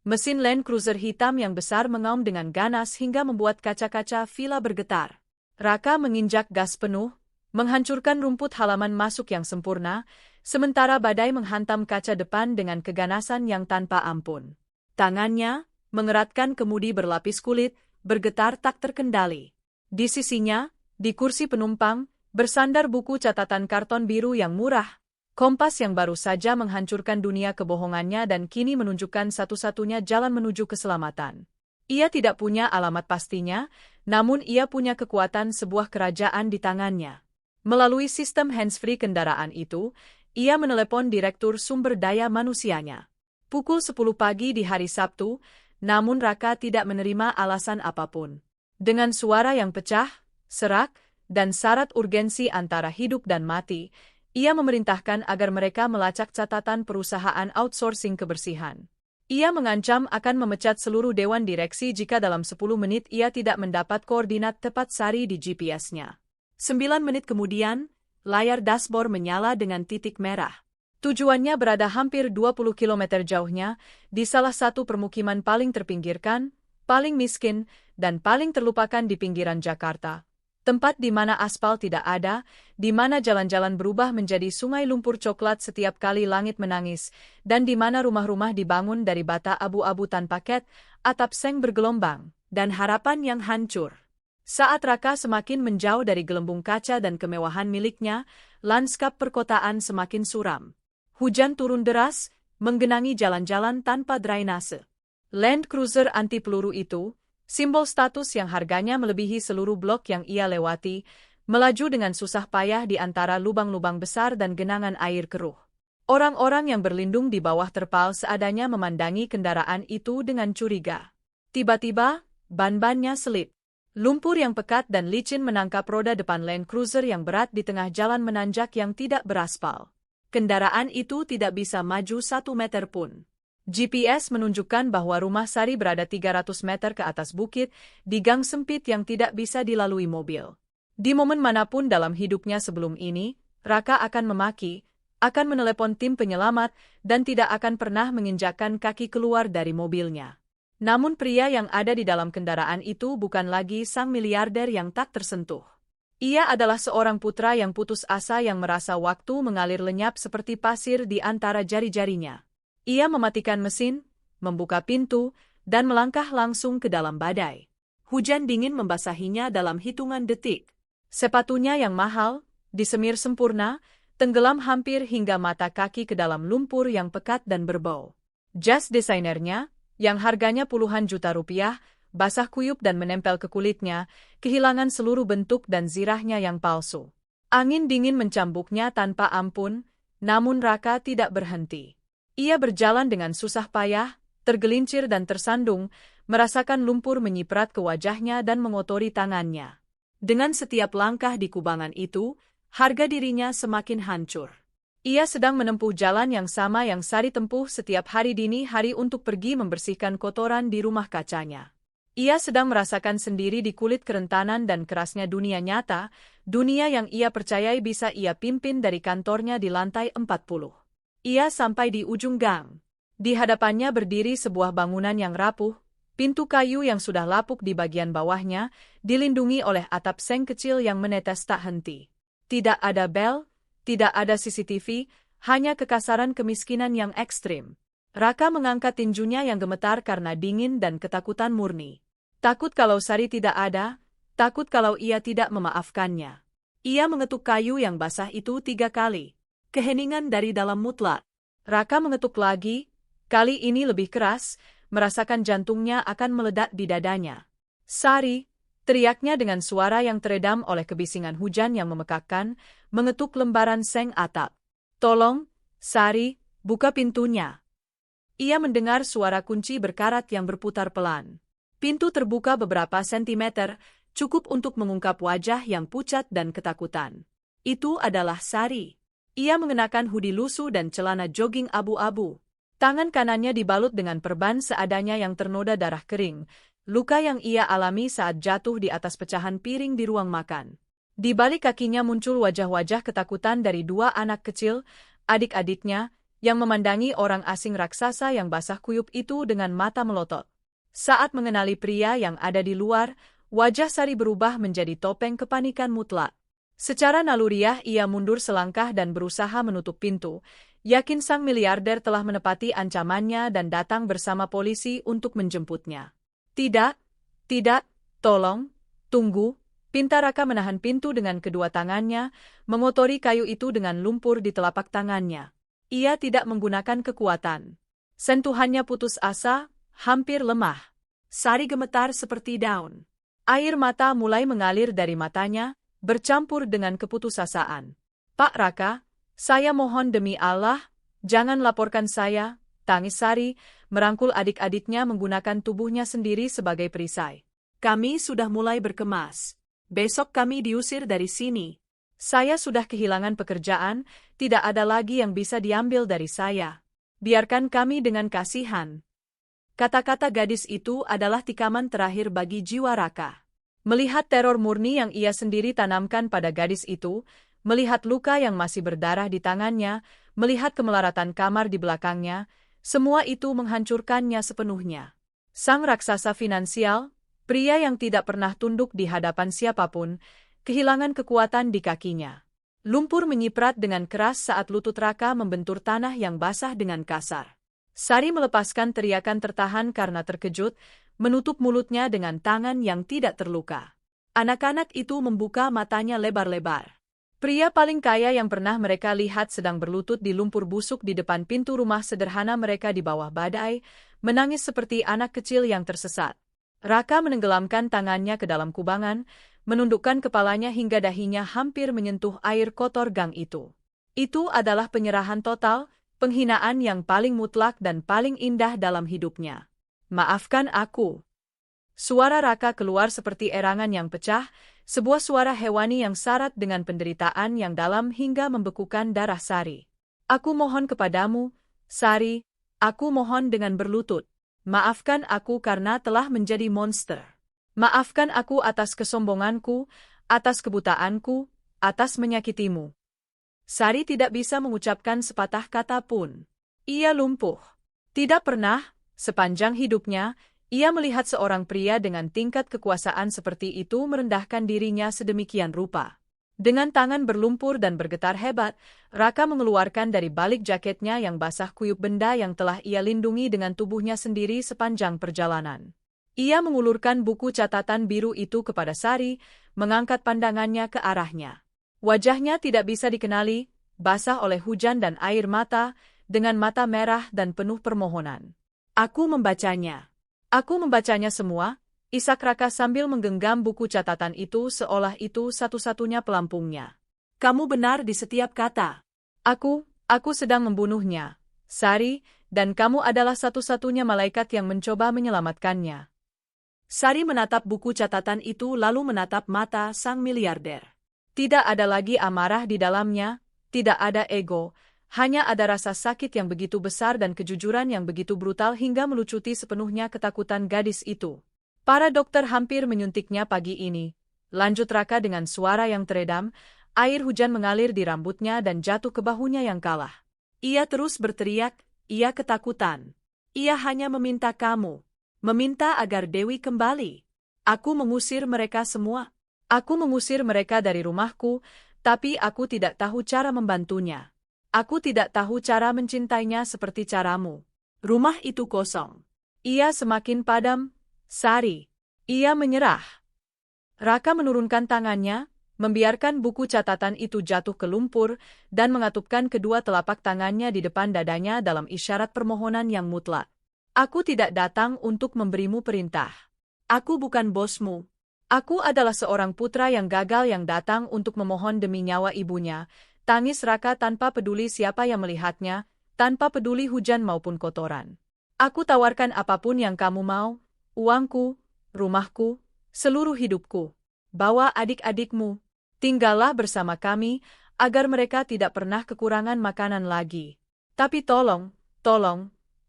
Mesin Land Cruiser hitam yang besar mengaum dengan ganas hingga membuat kaca-kaca villa bergetar. Raka menginjak gas penuh, menghancurkan rumput halaman masuk yang sempurna, sementara badai menghantam kaca depan dengan keganasan yang tanpa ampun. Tangannya, mengeratkan kemudi berlapis kulit, bergetar tak terkendali. Di sisinya, di kursi penumpang, bersandar buku catatan karton biru yang murah, Kompas yang baru saja menghancurkan dunia kebohongannya dan kini menunjukkan satu-satunya jalan menuju keselamatan. Ia tidak punya alamat pastinya, namun ia punya kekuatan sebuah kerajaan di tangannya. Melalui sistem hands-free kendaraan itu, ia menelepon Direktur Sumber Daya Manusianya. Pukul 10 pagi di hari Sabtu, namun Raka tidak menerima alasan apapun. Dengan suara yang pecah, serak, dan syarat urgensi antara hidup dan mati, ia memerintahkan agar mereka melacak catatan perusahaan outsourcing kebersihan. Ia mengancam akan memecat seluruh dewan direksi jika dalam 10 menit ia tidak mendapat koordinat tepat Sari di GPS-nya. 9 menit kemudian, layar dashboard menyala dengan titik merah. Tujuannya berada hampir 20 km jauhnya, di salah satu permukiman paling terpinggirkan, paling miskin, dan paling terlupakan di pinggiran Jakarta. Tempat di mana aspal tidak ada, di mana jalan-jalan berubah menjadi sungai lumpur coklat setiap kali langit menangis, dan di mana rumah-rumah dibangun dari bata abu-abu tanpa cat, atap seng bergelombang, dan harapan yang hancur. Saat Raka semakin menjauh dari gelembung kaca dan kemewahan miliknya, lanskap perkotaan semakin suram. Hujan turun deras, menggenangi jalan-jalan tanpa drainase. Land Cruiser anti-peluru itu, simbol status yang harganya melebihi seluruh blok yang ia lewati, melaju dengan susah payah di antara lubang-lubang besar dan genangan air keruh. Orang-orang yang berlindung di bawah terpal seadanya memandangi kendaraan itu dengan curiga. Tiba-tiba, ban-bannya selip. Lumpur yang pekat dan licin menangkap roda depan Land Cruiser yang berat di tengah jalan menanjak yang tidak beraspal. Kendaraan itu tidak bisa maju 1 meter pun. GPS menunjukkan bahwa rumah Sari berada 300 meter ke atas bukit, di gang sempit yang tidak bisa dilalui mobil. Di momen manapun dalam hidupnya sebelum ini, Raka akan memaki, akan menelepon tim penyelamat, dan tidak akan pernah menginjakkan kaki keluar dari mobilnya. Namun pria yang ada di dalam kendaraan itu bukan lagi sang miliarder yang tak tersentuh. Ia adalah seorang putra yang putus asa yang merasa waktu mengalir lenyap seperti pasir di antara jari-jarinya. Ia mematikan mesin, membuka pintu, dan melangkah langsung ke dalam badai. Hujan dingin membasahinya dalam hitungan detik. Sepatunya yang mahal, disemir sempurna, tenggelam hampir hingga mata kaki ke dalam lumpur yang pekat dan berbau. Jas desainernya, yang harganya puluhan juta rupiah, basah kuyup dan menempel ke kulitnya, kehilangan seluruh bentuk dan zirahnya yang palsu. Angin dingin mencambuknya tanpa ampun, namun Raka tidak berhenti. Ia berjalan dengan susah payah, tergelincir dan tersandung, merasakan lumpur menyiprat ke wajahnya dan mengotori tangannya. Dengan setiap langkah di kubangan itu, harga dirinya semakin hancur. Ia sedang menempuh jalan yang sama yang Sari tempuh setiap hari dini hari untuk pergi membersihkan kotoran di rumah kacanya. Ia sedang merasakan sendiri di kulit kerentanan dan kerasnya dunia nyata, dunia yang ia percayai bisa ia pimpin dari kantornya di lantai 40. Ia sampai di ujung gang. Di hadapannya berdiri sebuah bangunan yang rapuh, pintu kayu yang sudah lapuk di bagian bawahnya, dilindungi oleh atap seng kecil yang menetes tak henti. Tidak ada bel, tidak ada CCTV, hanya kekasaran kemiskinan yang ekstrim. Raka mengangkat tinjunya yang gemetar karena dingin dan ketakutan murni. Takut kalau Sari tidak ada, takut kalau ia tidak memaafkannya. Ia mengetuk kayu yang basah itu 3 kali. Keheningan dari dalam mutlak. Raka mengetuk lagi, kali ini lebih keras, merasakan jantungnya akan meledak di dadanya. Sari, teriaknya dengan suara yang teredam oleh kebisingan hujan yang memekakkan, mengetuk lembaran seng atap. Tolong, Sari, buka pintunya. Ia mendengar suara kunci berkarat yang berputar pelan. Pintu terbuka beberapa sentimeter, cukup untuk mengungkap wajah yang pucat dan ketakutan. Itu adalah Sari. Ia mengenakan hoodie lusuh dan celana jogging abu-abu. Tangan kanannya dibalut dengan perban seadanya yang ternoda darah kering, luka yang ia alami saat jatuh di atas pecahan piring di ruang makan. Di balik kakinya muncul wajah-wajah ketakutan dari 2 anak kecil, adik-adiknya, yang memandangi orang asing raksasa yang basah kuyup itu dengan mata melotot. Saat mengenali pria yang ada di luar, wajah Sari berubah menjadi topeng kepanikan mutlak. Secara naluriah ia mundur selangkah dan berusaha menutup pintu, yakin sang miliarder telah menepati ancamannya dan datang bersama polisi untuk menjemputnya. Tidak, tolong, tunggu, Pinta Raka menahan pintu dengan kedua tangannya, mengotori kayu itu dengan lumpur di telapak tangannya. Ia tidak menggunakan kekuatan. Sentuhannya putus asa, hampir lemah. Sari gemetar seperti daun. Air mata mulai mengalir dari matanya, bercampur dengan keputusasaan. Pak Raka, saya mohon demi Allah, jangan laporkan saya, tangis Sari, merangkul adik-adiknya menggunakan tubuhnya sendiri sebagai perisai. Kami sudah mulai berkemas. Besok kami diusir dari sini. Saya sudah kehilangan pekerjaan, tidak ada lagi yang bisa diambil dari saya. Biarkan kami dengan kasihan. Kata-kata gadis itu adalah tikaman terakhir bagi jiwa Raka. Melihat teror murni yang ia sendiri tanamkan pada gadis itu, melihat luka yang masih berdarah di tangannya, melihat kemelaratan kamar di belakangnya, semua itu menghancurkannya sepenuhnya. Sang raksasa finansial, pria yang tidak pernah tunduk di hadapan siapapun, kehilangan kekuatan di kakinya. Lumpur menyiprat dengan keras saat lutut Raka membentur tanah yang basah dengan kasar. Sari melepaskan teriakan tertahan karena terkejut, menutup mulutnya dengan tangan yang tidak terluka. Anak-anak itu membuka matanya lebar-lebar. Pria paling kaya yang pernah mereka lihat sedang berlutut di lumpur busuk di depan pintu rumah sederhana mereka di bawah badai, menangis seperti anak kecil yang tersesat. Raka menenggelamkan tangannya ke dalam kubangan, menundukkan kepalanya hingga dahinya hampir menyentuh air kotor gang itu. Itu adalah penyerahan total, penghinaan yang paling mutlak dan paling indah dalam hidupnya. Maafkan aku. Suara Raka keluar seperti erangan yang pecah, sebuah suara hewani yang syarat dengan penderitaan yang dalam hingga membekukan darah Sari. Aku mohon kepadamu, Sari, aku mohon dengan berlutut. Maafkan aku karena telah menjadi monster. Maafkan aku atas kesombonganku, atas kebutaanku, atas menyakitimu. Sari tidak bisa mengucapkan sepatah kata pun. Ia lumpuh. Tidak pernah, sepanjang hidupnya, ia melihat seorang pria dengan tingkat kekuasaan seperti itu merendahkan dirinya sedemikian rupa. Dengan tangan berlumpur dan bergetar hebat, Raka mengeluarkan dari balik jaketnya yang basah kuyup benda yang telah ia lindungi dengan tubuhnya sendiri sepanjang perjalanan. Ia mengulurkan buku catatan biru itu kepada Sari, mengangkat pandangannya ke arahnya. Wajahnya tidak bisa dikenali, basah oleh hujan dan air mata, dengan mata merah dan penuh permohonan. Aku membacanya. Aku membacanya semua. Isak Raka sambil menggenggam buku catatan itu seolah itu satu-satunya pelampungnya. Kamu benar di setiap kata. Aku sedang membunuhnya, Sari, dan kamu adalah satu-satunya malaikat yang mencoba menyelamatkannya. Sari menatap buku catatan itu lalu menatap mata sang miliarder. Tidak ada lagi amarah di dalamnya, tidak ada ego, hanya ada rasa sakit yang begitu besar dan kejujuran yang begitu brutal hingga melucuti sepenuhnya ketakutan gadis itu. Para dokter hampir menyuntiknya pagi ini, lanjut Raka dengan suara yang teredam, air hujan mengalir di rambutnya dan jatuh ke bahunya yang kalah. Ia terus berteriak, ia ketakutan. Ia hanya meminta kamu, meminta agar Dewi kembali. Aku mengusir mereka semua. Aku mengusir mereka dari rumahku, tapi aku tidak tahu cara membantunya. Aku tidak tahu cara mencintainya seperti caramu. Rumah itu kosong. Ia semakin padam, Sari. Ia menyerah. Raka menurunkan tangannya, membiarkan buku catatan itu jatuh ke lumpur, dan mengatupkan kedua telapak tangannya di depan dadanya dalam isyarat permohonan yang mutlak. Aku tidak datang untuk memberimu perintah. Aku bukan bosmu. Aku adalah seorang putra yang gagal yang datang untuk memohon demi nyawa ibunya, tangis Raka tanpa peduli siapa yang melihatnya, tanpa peduli hujan maupun kotoran. Aku tawarkan apapun yang kamu mau, uangku, rumahku, seluruh hidupku. Bawa adik-adikmu, tinggallah bersama kami, agar mereka tidak pernah kekurangan makanan lagi. Tapi tolong,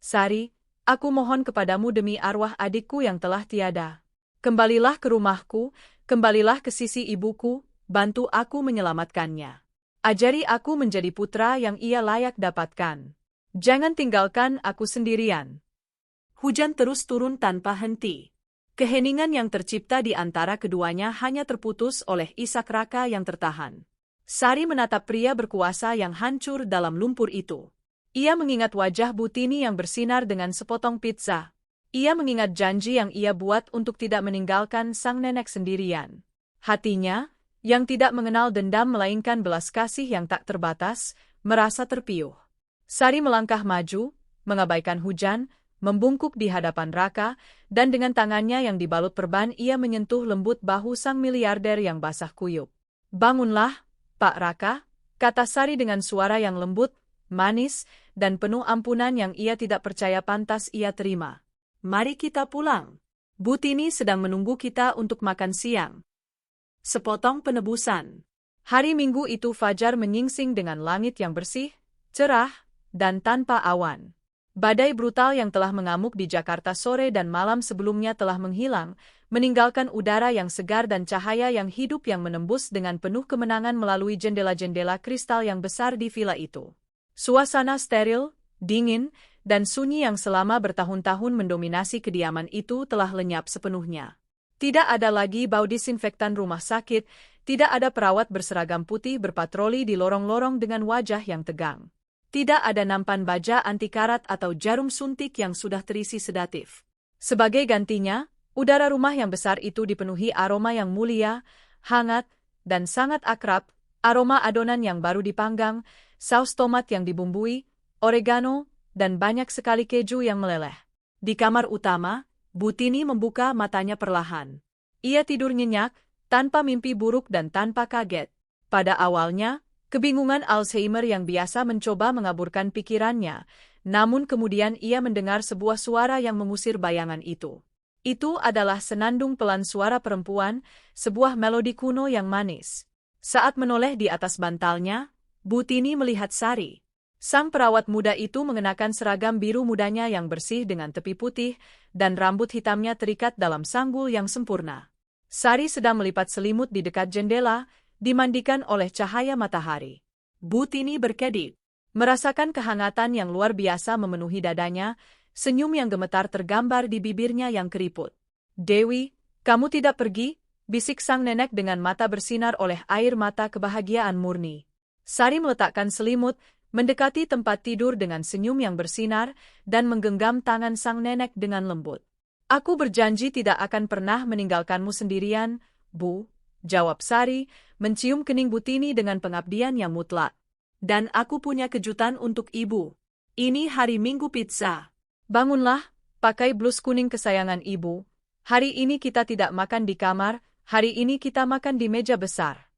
Sari, aku mohon kepadamu demi arwah adikku yang telah tiada. Kembalilah ke rumahku, kembalilah ke sisi ibuku, bantu aku menyelamatkannya. Ajari aku menjadi putra yang ia layak dapatkan. Jangan tinggalkan aku sendirian. Hujan terus turun tanpa henti. Keheningan yang tercipta di antara keduanya hanya terputus oleh isak Raka yang tertahan. Sari menatap pria berkuasa yang hancur dalam lumpur itu. Ia mengingat wajah Butini yang bersinar dengan sepotong pizza. Ia mengingat janji yang ia buat untuk tidak meninggalkan sang nenek sendirian. Hatinya, yang tidak mengenal dendam melainkan belas kasih yang tak terbatas, merasa terpiuh. Sari melangkah maju, mengabaikan hujan, membungkuk di hadapan Raka, dan dengan tangannya yang dibalut perban ia menyentuh lembut bahu sang miliarder yang basah kuyup. "Bangunlah, Pak Raka," kata Sari dengan suara yang lembut, manis, dan penuh ampunan yang ia tidak percaya pantas ia terima. "Mari kita pulang. Bu Tini sedang menunggu kita untuk makan siang." Sepotong penebusan. Hari Minggu itu fajar menyingsing dengan langit yang bersih, cerah, dan tanpa awan. Badai brutal yang telah mengamuk di Jakarta sore dan malam sebelumnya telah menghilang, meninggalkan udara yang segar dan cahaya yang hidup yang menembus dengan penuh kemenangan melalui jendela-jendela kristal yang besar di villa itu. Suasana steril, dingin, dan sunyi yang selama bertahun-tahun mendominasi kediaman itu telah lenyap sepenuhnya. Tidak ada lagi bau disinfektan rumah sakit, tidak ada perawat berseragam putih berpatroli di lorong-lorong dengan wajah yang tegang. Tidak ada nampan baja anti karat atau jarum suntik yang sudah terisi sedatif. Sebagai gantinya, udara rumah yang besar itu dipenuhi aroma yang mulia, hangat, dan sangat akrab, aroma adonan yang baru dipanggang, saus tomat yang dibumbui, oregano, dan banyak sekali keju yang meleleh. Di kamar utama, Bu Tini membuka matanya perlahan. Ia tidur nyenyak, tanpa mimpi buruk dan tanpa kaget. Pada awalnya, kebingungan Alzheimer yang biasa mencoba mengaburkan pikirannya, namun kemudian ia mendengar sebuah suara yang mengusir bayangan itu. Itu adalah senandung pelan suara perempuan, sebuah melodi kuno yang manis. Saat menoleh di atas bantalnya, Bu Tini melihat Sari. Sang perawat muda itu mengenakan seragam biru mudanya yang bersih dengan tepi putih, dan rambut hitamnya terikat dalam sanggul yang sempurna. Sari sedang melipat selimut di dekat jendela, dimandikan oleh cahaya matahari. Bu Tini berkedip, merasakan kehangatan yang luar biasa memenuhi dadanya, senyum yang gemetar tergambar di bibirnya yang keriput. "Dewi, kamu tidak pergi?" bisik sang nenek dengan mata bersinar oleh air mata kebahagiaan murni. Sari meletakkan selimut, mendekati tempat tidur dengan senyum yang bersinar, dan menggenggam tangan sang nenek dengan lembut. "Aku berjanji tidak akan pernah meninggalkanmu sendirian, Bu," jawab Sari, mencium kening Bu Tini dengan pengabdian yang mutlak. "Dan aku punya kejutan untuk ibu. Ini hari Minggu pizza. Bangunlah, pakai blus kuning kesayangan ibu. Hari ini kita tidak makan di kamar, hari ini kita makan di meja besar."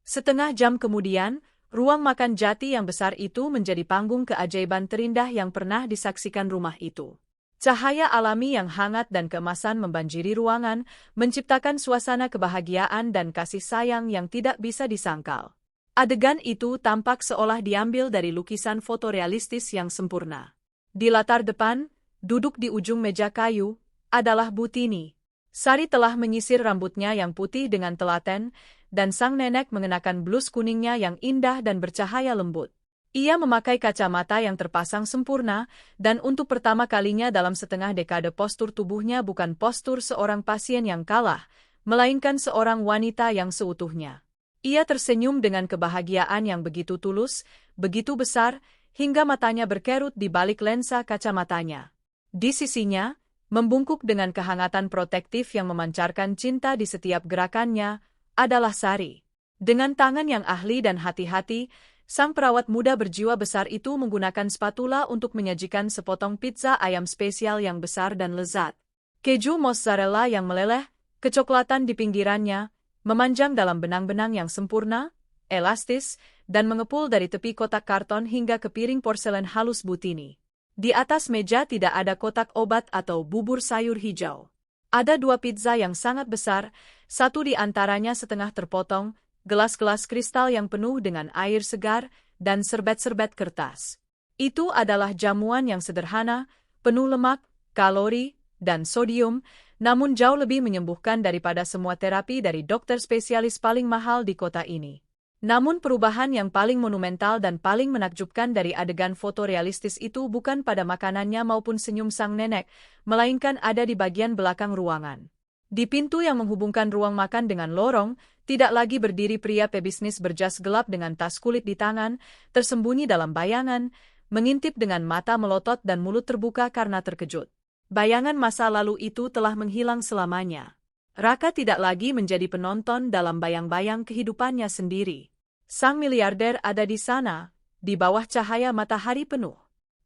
Setengah jam kemudian, ruang makan jati yang besar itu menjadi panggung keajaiban terindah yang pernah disaksikan rumah itu. Cahaya alami yang hangat dan keemasan membanjiri ruangan, menciptakan suasana kebahagiaan dan kasih sayang yang tidak bisa disangkal. Adegan itu tampak seolah diambil dari lukisan foto realistis yang sempurna. Di latar depan, duduk di ujung meja kayu, adalah Bu Tini. Sari telah menyisir rambutnya yang putih dengan telaten, dan sang nenek mengenakan blus kuningnya yang indah dan bercahaya lembut. Ia memakai kacamata yang terpasang sempurna, dan untuk pertama kalinya dalam setengah dekade postur tubuhnya bukan postur seorang pasien yang kalah, melainkan seorang wanita yang seutuhnya. Ia tersenyum dengan kebahagiaan yang begitu tulus, begitu besar, hingga matanya berkerut di balik lensa kacamatanya. Di sisinya, membungkuk dengan kehangatan protektif yang memancarkan cinta di setiap gerakannya, adalah Sari. Dengan tangan yang ahli dan hati-hati, sang perawat muda berjiwa besar itu menggunakan spatula untuk menyajikan sepotong pizza ayam spesial yang besar dan lezat. Keju mozzarella yang meleleh, kecoklatan di pinggirannya, memanjang dalam benang-benang yang sempurna, elastis, dan mengepul dari tepi kotak karton hingga ke piring porselen halus Bu Tini. Di atas meja tidak ada kotak obat atau bubur sayur hijau. Ada 2 pizza yang sangat besar, satu di antaranya setengah terpotong, gelas-gelas kristal yang penuh dengan air segar, dan serbet-serbet kertas. Itu adalah jamuan yang sederhana, penuh lemak, kalori, dan sodium, namun jauh lebih menyembuhkan daripada semua terapi dari dokter spesialis paling mahal di kota ini. Namun perubahan yang paling monumental dan paling menakjubkan dari adegan foto realistis itu bukan pada makanannya maupun senyum sang nenek, melainkan ada di bagian belakang ruangan. Di pintu yang menghubungkan ruang makan dengan lorong, tidak lagi berdiri pria pebisnis berjas gelap dengan tas kulit di tangan, tersembunyi dalam bayangan, mengintip dengan mata melotot dan mulut terbuka karena terkejut. Bayangan masa lalu itu telah menghilang selamanya. Raka tidak lagi menjadi penonton dalam bayang-bayang kehidupannya sendiri. Sang miliarder ada di sana, di bawah cahaya matahari penuh.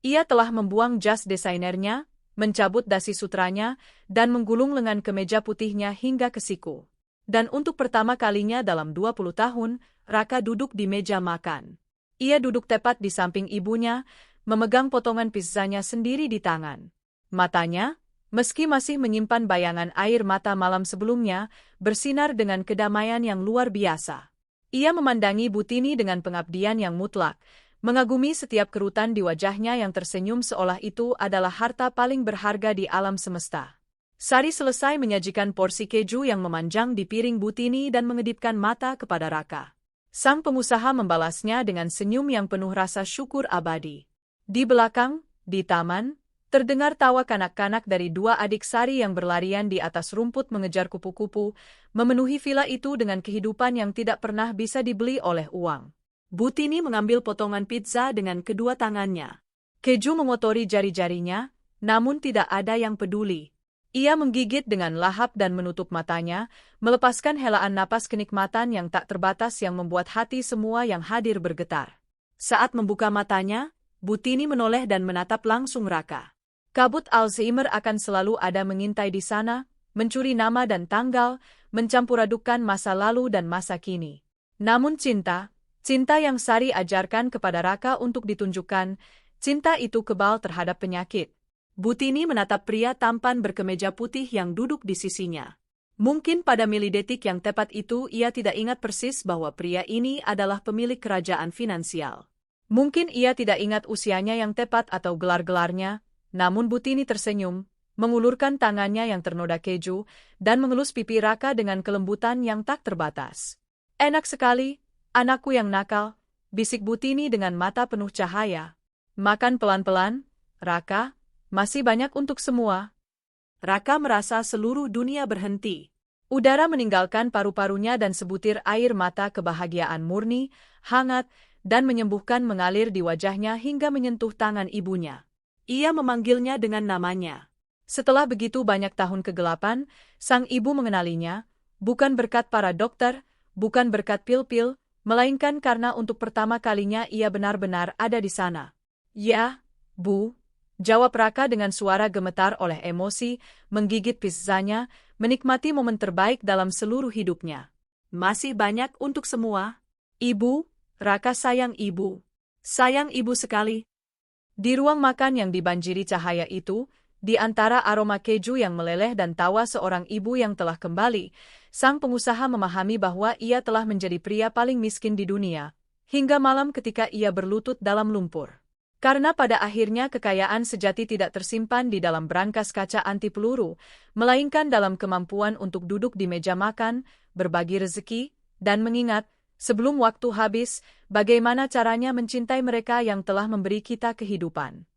Ia telah membuang jas desainernya, mencabut dasi sutranya, dan menggulung lengan kemeja putihnya hingga ke siku. Dan untuk pertama kalinya dalam 20 tahun, Raka duduk di meja makan. Ia duduk tepat di samping ibunya, memegang potongan pizzanya sendiri di tangan. Matanya, meski masih menyimpan bayangan air mata malam sebelumnya, bersinar dengan kedamaian yang luar biasa. Ia memandangi Butini dengan pengabdian yang mutlak, mengagumi setiap kerutan di wajahnya yang tersenyum seolah itu adalah harta paling berharga di alam semesta. Sari selesai menyajikan porsi keju yang memanjang di piring Butini dan mengedipkan mata kepada Raka. Sang pengusaha membalasnya dengan senyum yang penuh rasa syukur abadi. Di belakang, di taman, terdengar tawa kanak-kanak dari dua adik Sari yang berlarian di atas rumput mengejar kupu-kupu, memenuhi villa itu dengan kehidupan yang tidak pernah bisa dibeli oleh uang. Butini mengambil potongan pizza dengan kedua tangannya. Keju mengotori jari-jarinya, namun tidak ada yang peduli. Ia menggigit dengan lahap dan menutup matanya, melepaskan helaan napas kenikmatan yang tak terbatas yang membuat hati semua yang hadir bergetar. Saat membuka matanya, Butini menoleh dan menatap langsung Raka. Kabut Alzheimer akan selalu ada mengintai di sana, mencuri nama dan tanggal, mencampur-adukkan masa lalu dan masa kini. Namun cinta yang Sari ajarkan kepada Raka untuk ditunjukkan, cinta itu kebal terhadap penyakit. Butini menatap pria tampan berkemeja putih yang duduk di sisinya. Mungkin pada milidetik yang tepat itu ia tidak ingat persis bahwa pria ini adalah pemilik kerajaan finansial. Mungkin ia tidak ingat usianya yang tepat atau gelar-gelarnya, namun Butini tersenyum, mengulurkan tangannya yang ternoda keju, dan mengelus pipi Raka dengan kelembutan yang tak terbatas. Enak sekali, anakku yang nakal, bisik Butini dengan mata penuh cahaya. Makan pelan-pelan, Raka. Masih banyak untuk semua. Raka merasa seluruh dunia berhenti. Udara meninggalkan paru-parunya dan sebutir air mata kebahagiaan murni, hangat, dan menyembuhkan mengalir di wajahnya hingga menyentuh tangan ibunya. Ia memanggilnya dengan namanya. Setelah begitu banyak tahun kegelapan, sang ibu mengenalinya, bukan berkat para dokter, bukan berkat pil-pil, melainkan karena untuk pertama kalinya ia benar-benar ada di sana. "Ya, Bu," jawab Raka dengan suara gemetar oleh emosi, menggigit pizzanya, menikmati momen terbaik dalam seluruh hidupnya. "Masih banyak untuk semua." "Ibu," Raka sayang ibu. "Sayang ibu sekali." Di ruang makan yang dibanjiri cahaya itu, di antara aroma keju yang meleleh dan tawa seorang ibu yang telah kembali, sang pengusaha memahami bahwa ia telah menjadi pria paling miskin di dunia, hingga malam ketika ia berlutut dalam lumpur. Karena pada akhirnya kekayaan sejati tidak tersimpan di dalam brankas kaca anti peluru, melainkan dalam kemampuan untuk duduk di meja makan, berbagi rezeki, dan mengingat, sebelum waktu habis, bagaimana caranya mencintai mereka yang telah memberi kita kehidupan.